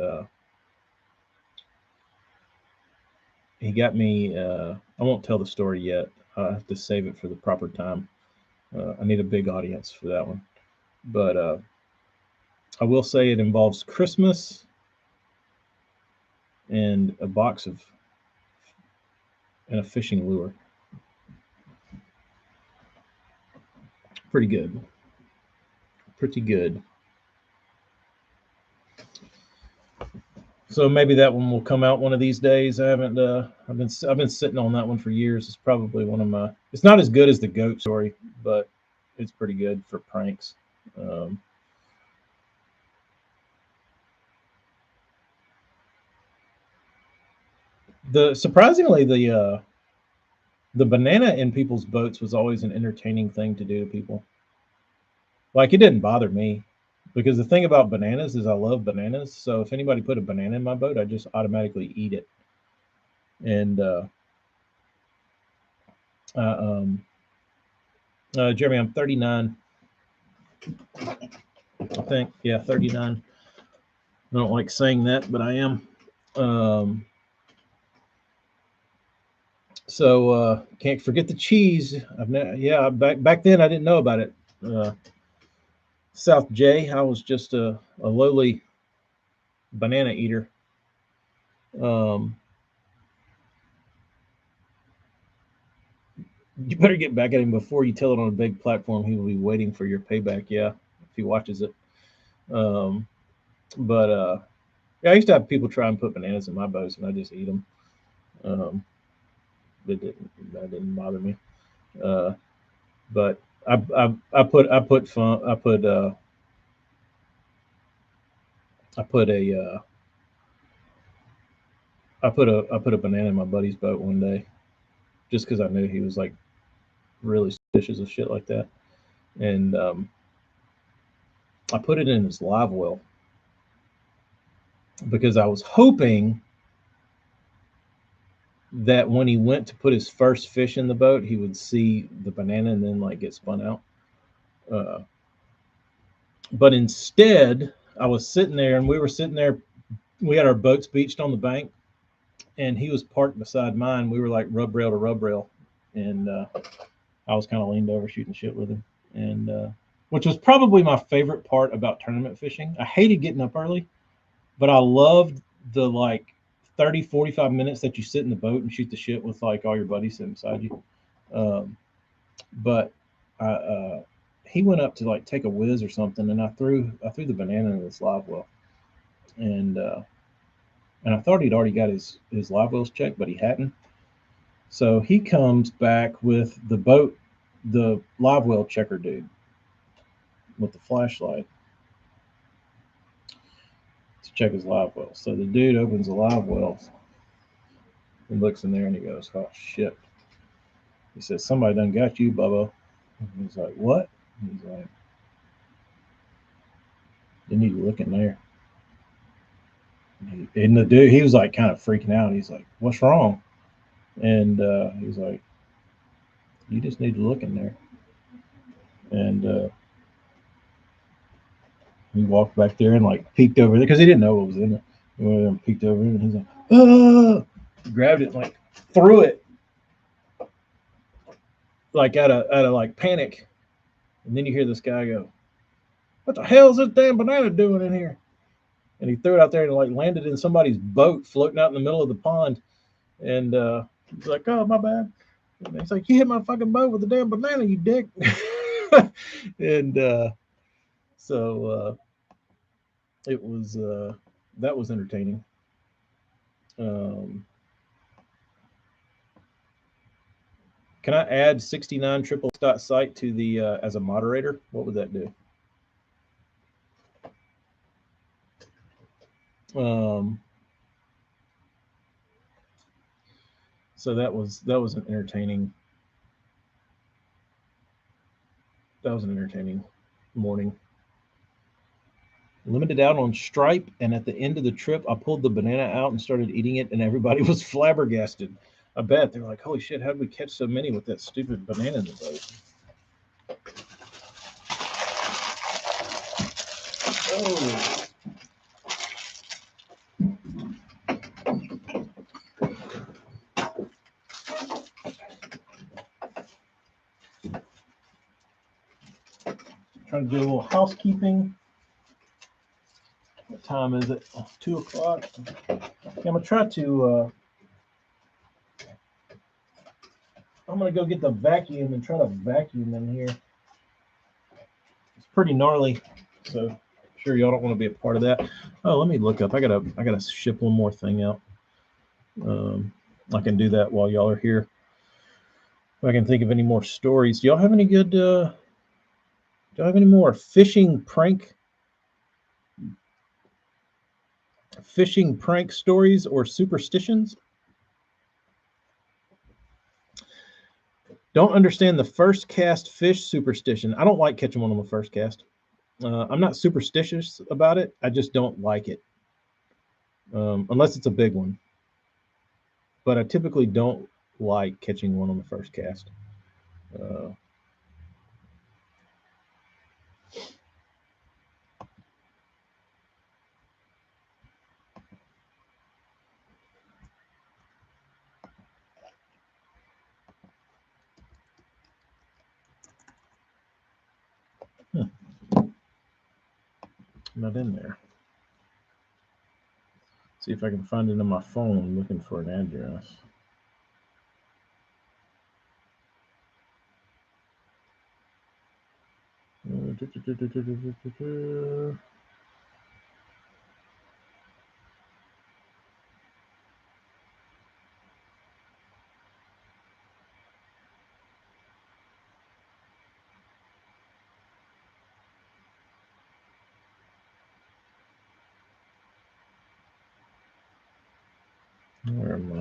he got me. I won't tell the story yet. I have to save it for the proper time. I need a big audience for that one, but I will say it involves Christmas and a fishing lure. Pretty good. Pretty good. So maybe that one will come out one of these days. I haven't. I've been sitting on that one for years. It's probably one of my. It's not as good as the goat story, but it's pretty good for pranks. Um, the surprisingly the banana in people's boats was always an entertaining thing to do to people. Like it didn't bother me, because the thing about bananas is I love bananas. So if anybody put a banana in my boat, I just automatically eat it. And um, Jeremy, I'm 39. I think, yeah, 39. I don't like saying that, but I am. Um, so can't forget the cheese. Yeah, back then I didn't know about it. South J. I was just a lowly banana eater. Um, you better get back at him before you tell it on a big platform. He will be waiting for your payback. Yeah, if he watches it. Um, but yeah, I used to have people try and put bananas in my boats, and I just eat them. Um, that didn't bother me. Uh, but I put a I put a banana in my buddy's boat one day just because I knew he was like really suspicious of shit like that, and I put it in his live well because I was hoping that when he went to put his first fish in the boat, he would see the banana and then like get spun out. Uh, but instead, I was sitting there and we were sitting there. We had our boats beached on the bank, and he was parked beside mine. We were like rub rail to rub rail, and I was kind of leaned over shooting shit with him, and which was probably my favorite part about tournament fishing. I hated getting up early, but I loved the like 30, 45 minutes that you sit in the boat and shoot the shit with like all your buddies sitting beside you. Um, but he went up to like take a whiz or something, and I threw the banana in his live well, and and I thought he'd already got his live wells checked, but he hadn't. So he comes back with the boat, the live well checker dude with the flashlight to check his live wells. So the dude opens the live wells and looks in there and he goes, "Oh shit." He says, "Somebody done got you, Bubba." And he's like, "What?" And he's like, "You need to look in there." And the dude, he was like kind of freaking out. He's like, "What's wrong?" And he's like, "You just need to look in there." And he walked back there and like peeked over there because he didn't know what was in it. He went over and peeked over it, and he's like, "Ah!" He grabbed it and like threw it like out of like panic. And then you hear this guy go, "What the hell is this damn banana doing in here?" And he threw it out there and like landed in somebody's boat floating out in the middle of the pond. And he's like, "Oh, my bad." And he's like, "You hit my fucking boat with a damn banana, you dick." And so it was that was entertaining. Um, can I add 69 triple dot site to the as a moderator? What would that do? Um, so that was an entertaining morning. Limited out on stripe, and at the end of the trip, I pulled the banana out and started eating it, and everybody was flabbergasted. I bet they were like, "Holy shit! How did we catch so many with that stupid banana in the boat?" Oh, trying to do a little housekeeping. What time is it? 2 o'clock. Yeah, I'm gonna try to. I'm gonna go get the vacuum and try to vacuum in here. It's pretty gnarly, so I'm sure y'all don't want to be a part of that. Oh, let me look up. I gotta ship one more thing out. I can do that while y'all are here. If I can think of any more stories. Do y'all have any good? Do y'all have any more fishing prank stories or superstitions? Don't understand the first cast fish superstition. I don't like catching one on the first cast. I'm not superstitious about it. I just don't like it, unless it's a big one. But I typically don't like catching one on the first cast. Uh, Not in there. See if I can find it on my phone looking for an address. Where am I?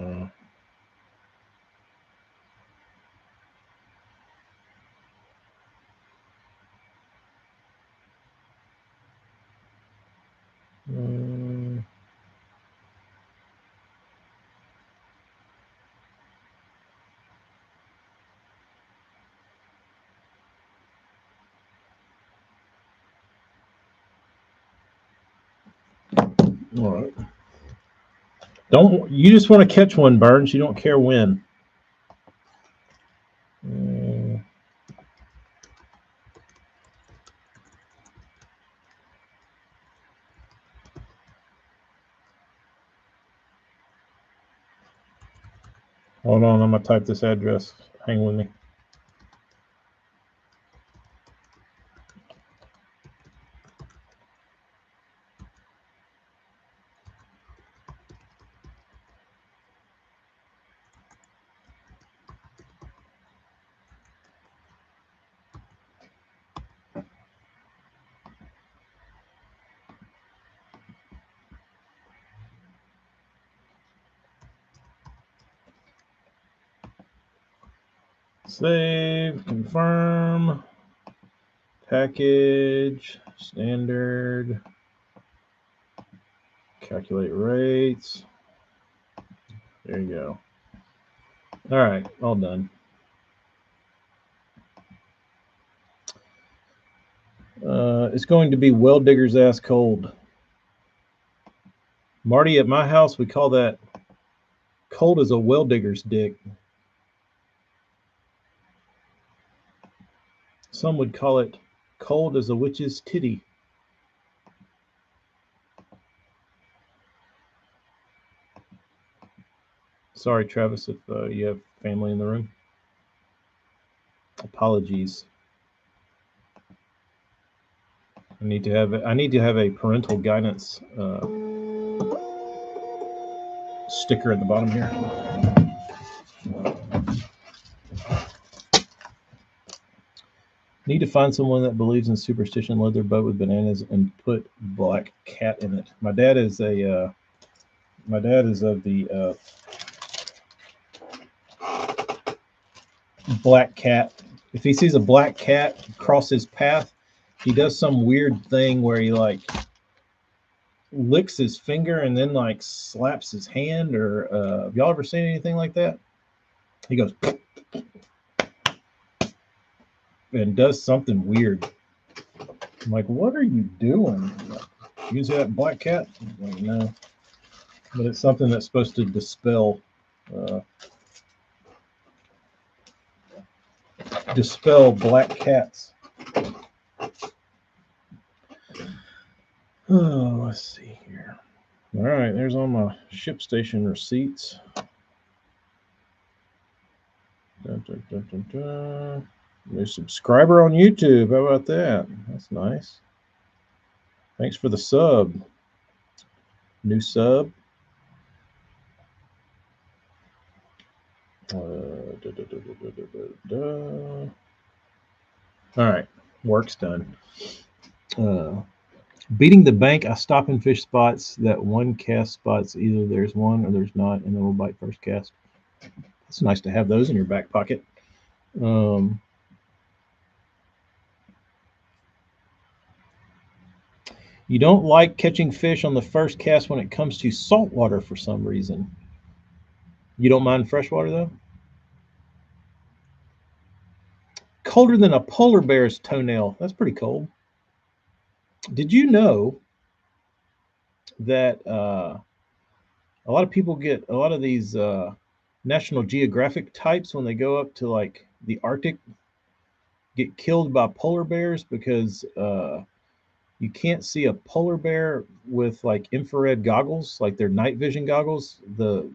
All right. Don't you just want to catch one, Burns? You don't care when. Hold on, I'm gonna type this address. Hang with me. Save, confirm, package, standard, calculate rates. There you go. All right, all done. It's going to be well digger's ass cold. Marty, at my house, we call that cold as a well digger's dick. Some would call it cold as a witch's titty. Sorry, Travis, if you have family in the room. Apologies. I need to have a parental guidance sticker at the bottom here. Need to find someone that believes in superstition, load their boat with bananas, and put black cat in it. My dad is of the black cat. If he sees a black cat cross his path, he does some weird thing where he like licks his finger and then like slaps his hand. Or have y'all ever seen anything like that? He goes and does something weird. I'm like, what are you doing? You see that black cat? I'm like, no. But it's something that's supposed to dispel black cats. Oh, let's see here. All right, there's all my ShipStation receipts. New subscriber on YouTube. How about that? That's nice. Thanks for the sub. New sub. All right, work's done. Beating the bank, I stop and fish spots that one cast spots. Either there's one or there's not, and then we'll bite first cast. It's nice to have those in your back pocket. You don't like catching fish on the first cast when it comes to saltwater for some reason. You don't mind freshwater, though? Colder than a polar bear's toenail. That's pretty cold. Did you know that a lot of people get a lot of these National Geographic types when they go up to like the Arctic get killed by polar bears because You can't see a polar bear with like infrared goggles, like their night vision goggles. The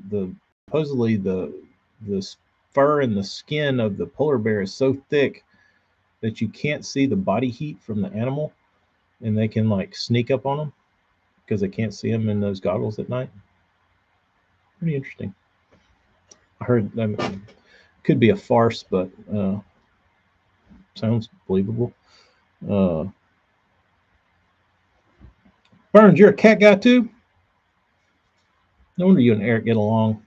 supposedly the fur and the skin of the polar bear is so thick that you can't see the body heat from the animal, and they can like sneak up on them because they can't see them in those goggles at night. Pretty interesting. I heard that could be a farce, but sounds believable. Uh, Burns, you're a cat guy too? No wonder you and Eric get along.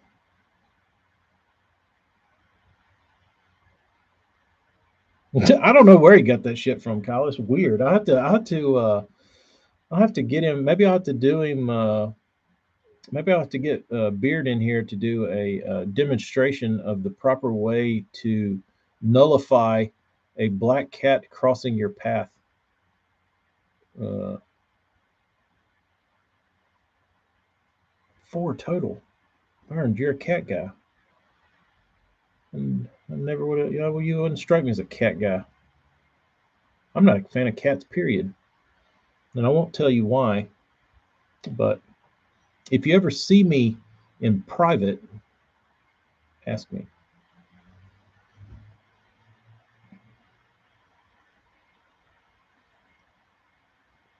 I don't know where he got that shit from, Kyle. It's weird. I'll have to get him. Maybe I'll have to do him. Maybe I'll have to get Beard in here to do a demonstration of the proper way to nullify a black cat crossing your path. Uh, 4 total. Burns, you're a cat guy. And I never would have. Yeah, well, you wouldn't strike me as a cat guy. I'm not a fan of cats, period. And I won't tell you why. But if you ever see me in private, ask me.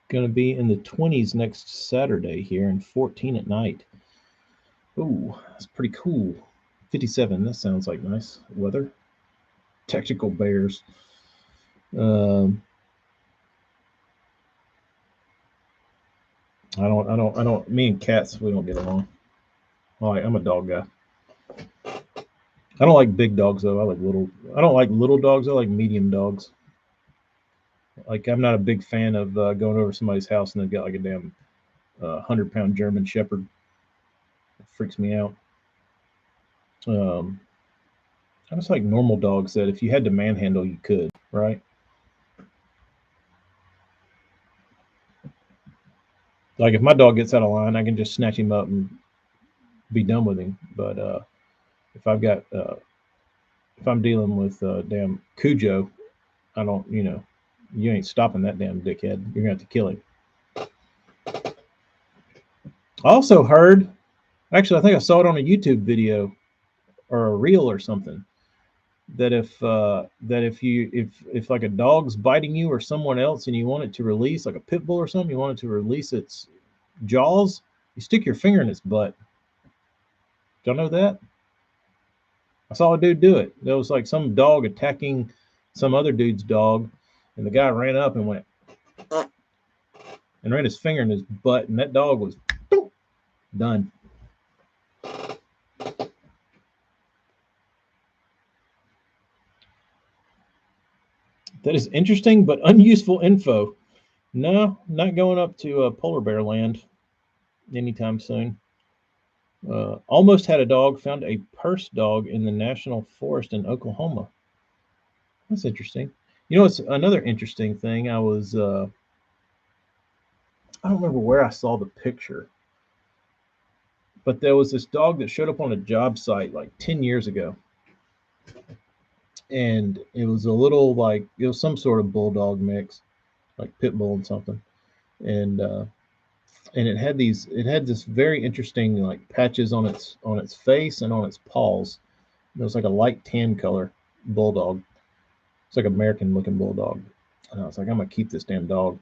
Going to be in the 20s next Saturday here and 14 at night. Ooh, that's pretty cool. 57, that sounds like nice weather. Tactical bears. I don't, me and cats, we don't get along. I'm a dog guy. I don't like big dogs though. I don't like little dogs. I like medium dogs. Like I'm not a big fan of going over somebody's house and they've got like a damn 100-pound German Shepherd. It freaks me out. I just like normal dogs that if you had to manhandle, you could, right? Like if my dog gets out of line, I can just snatch him up and be done with him. But if I've got if I'm dealing with damn Cujo, I don't, you ain't stopping that damn dickhead. You're gonna have to kill him. I also heard, actually, I think I saw it on a YouTube video or a reel or something, that if like a dog's biting you or someone else and you want it to release, like a pit bull or something, you want it to release its jaws, you stick your finger in its butt. Don't know that? I saw a dude do it. There was like some dog attacking some other dude's dog, and the guy ran up and went and ran his finger in his butt, and that dog was done. That is interesting but unuseful info. No, not going up to polar bear land anytime soon. Almost had a dog, found a purse dog in the national forest in Oklahoma. That's interesting. It's another interesting thing. I don't remember where I saw the picture, but there was this dog that showed up on a job site like 10 years ago. And it was it was some sort of bulldog mix, like pit bull and something. And it had this very interesting like patches on its face and on its paws. It was like a light tan color bulldog. It's like American looking bulldog. And I was like, I'm gonna keep this damn dog.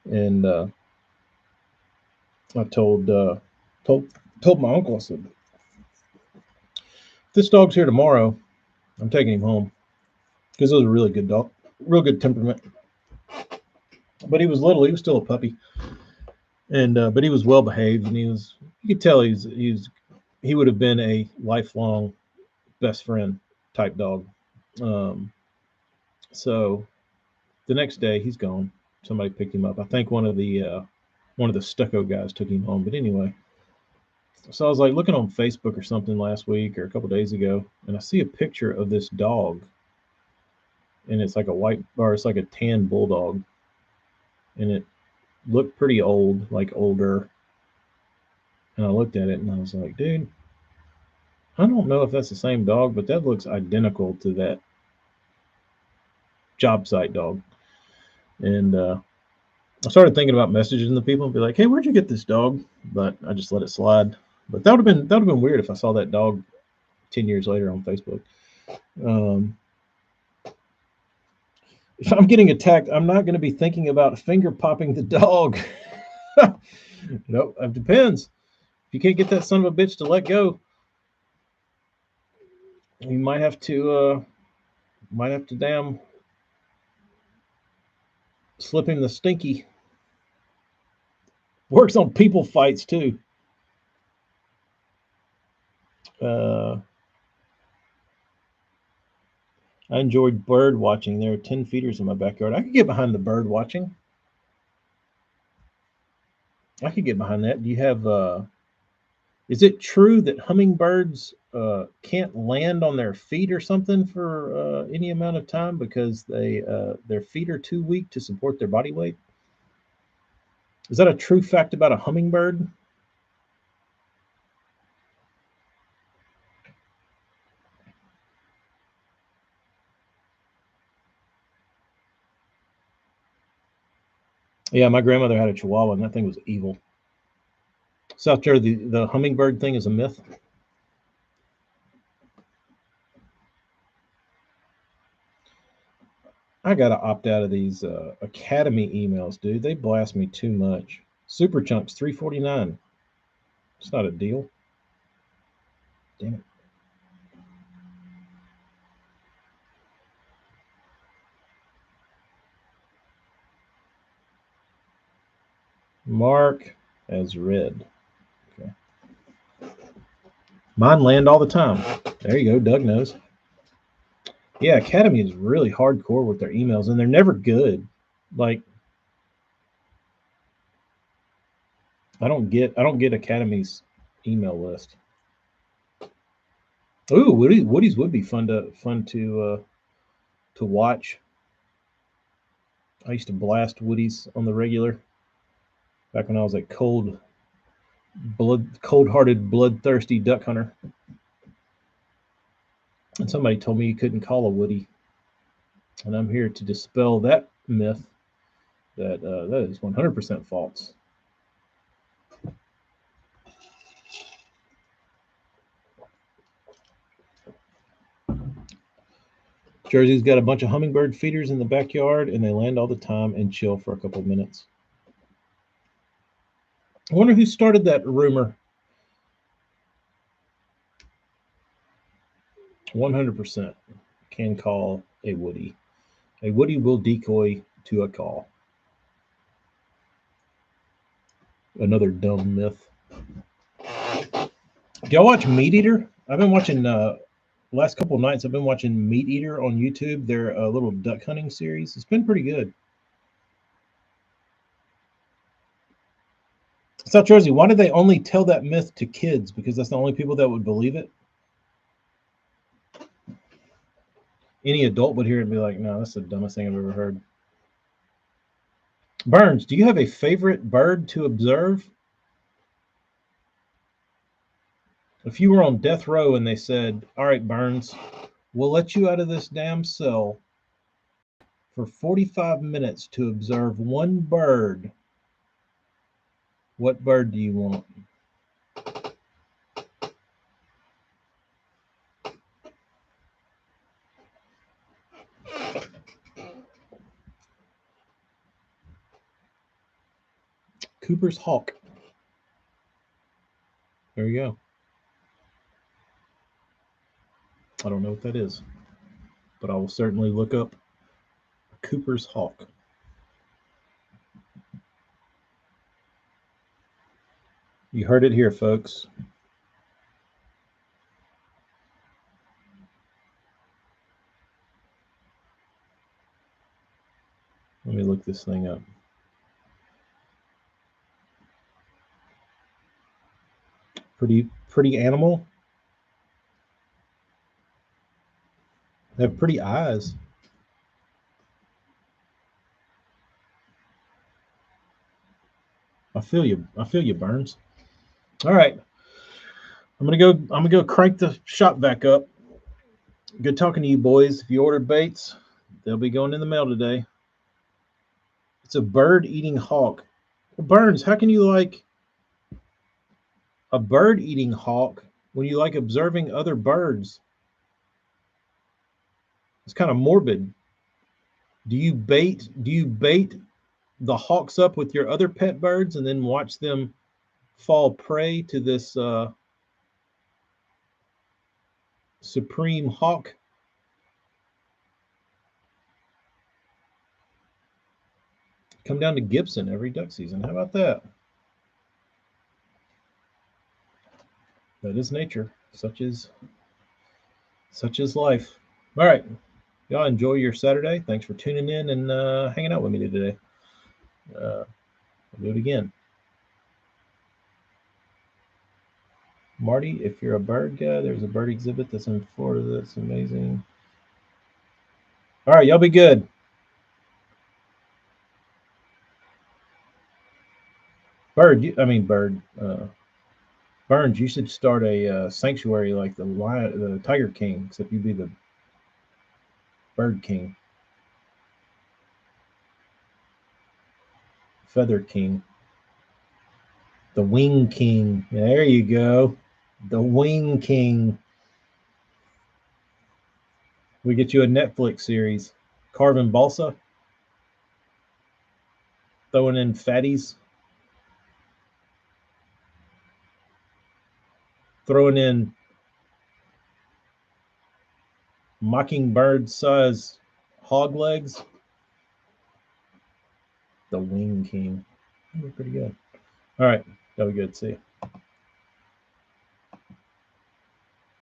And I told my uncle, I said, if this dog's here tomorrow, I'm taking him home. Because it was a really good dog, real good temperament. But he was little, he was still a puppy. And but he was well behaved, and you could tell he would have been a lifelong best friend type dog. So the next day he's gone. Somebody picked him up. I think one of the stucco guys took him home. But anyway, so I was like looking on Facebook or something last week or a couple days ago, and I see a picture of this dog, and it's like it's like a tan bulldog, and it looked pretty old, like older. And I looked at it and I was like, dude, I don't know if that's the same dog, but that looks identical to that job site dog. And I started thinking about messaging the people and be like, "Hey, where'd you get this dog?" But I just let it slide. But that would have been weird if I saw that dog 10 years later on Facebook. Um, if I'm getting attacked, I'm not going to be thinking about finger popping the dog. Nope, it depends. If you can't get that son of a bitch to let go, you might have to damn slip him the stinky. Works on people fights too. Uh, I enjoyed bird watching. There are 10 feeders in my backyard. I could get behind the bird watching. I could get behind that. Do you have is it true that hummingbirds can't land on their feet or something for any amount of time because their feet are too weak to support their body weight? Is that a true fact about a hummingbird? Yeah, my grandmother had a chihuahua and that thing was evil. South there, the hummingbird thing is a myth. I gotta opt out of these Academy emails, dude. They blast me too much. Super Chunks 349. It's not a deal. Damn it. Mark as read. Okay. Mine land all the time. There you go. Doug knows. Yeah, Academy is really hardcore with their emails, and they're never good. Like I don't get Academy's email list. Ooh, Woody's would be fun to watch. I used to blast Woody's on the regular back when I was a cold-hearted, bloodthirsty duck hunter. And somebody told me you couldn't call a Woody, and I'm here to dispel that myth that that is 100% false. Jersey's got a bunch of hummingbird feeders in the backyard, and they land all the time and chill for a couple of minutes. I wonder who started that rumor. 100% can call a Woody. A Woody will decoy to a call. Another dumb myth. Do y'all watch Meat Eater? I've been watching last couple of nights. I've been watching Meat Eater on YouTube. Their little duck hunting series. It's been pretty good. South Jersey, why did they only tell that myth to kids? Because that's the only people that would believe it. Any adult would hear it and be like, "No, that's the dumbest thing I've ever heard." Burns, do you have a favorite bird to observe? If you were on death row and they said, "All right, Burns, we'll let you out of this damn cell for 45 minutes to observe one bird," what bird do you want? Cooper's hawk. There you go. I don't know what that is, but I will certainly look up Cooper's hawk. You heard it here, folks. Let me look this thing up. Pretty animal. They have pretty eyes. I feel you. I feel you, Burns. All right. I'm gonna go crank the shop back up. Good talking to you boys. If you ordered baits, they'll be going in the mail today. It's a bird-eating hawk. Burns, how can you like a bird-eating hawk when you like observing other birds? It's kind of morbid. Do you bait the hawks up with your other pet birds and then watch them fall prey to this supreme hawk? Come down to Gibson every duck season. How about that? That is nature. Such is life. All right. Y'all enjoy your Saturday. Thanks for tuning in and hanging out with me today. I'll do it again. Marty, if you're a bird guy, there's a bird exhibit that's in Florida. That's amazing. All right, y'all be good. Burns, you should start a sanctuary like the Tiger King, except you'd be the Bird King, Feather King, the Wing King. There you go, the Wing King. We get you a Netflix series. Carvin Balsa, throwing in fatties, throwing in mockingbird size hog legs. The Wing King. Pretty good. All right. That'll be good. See you.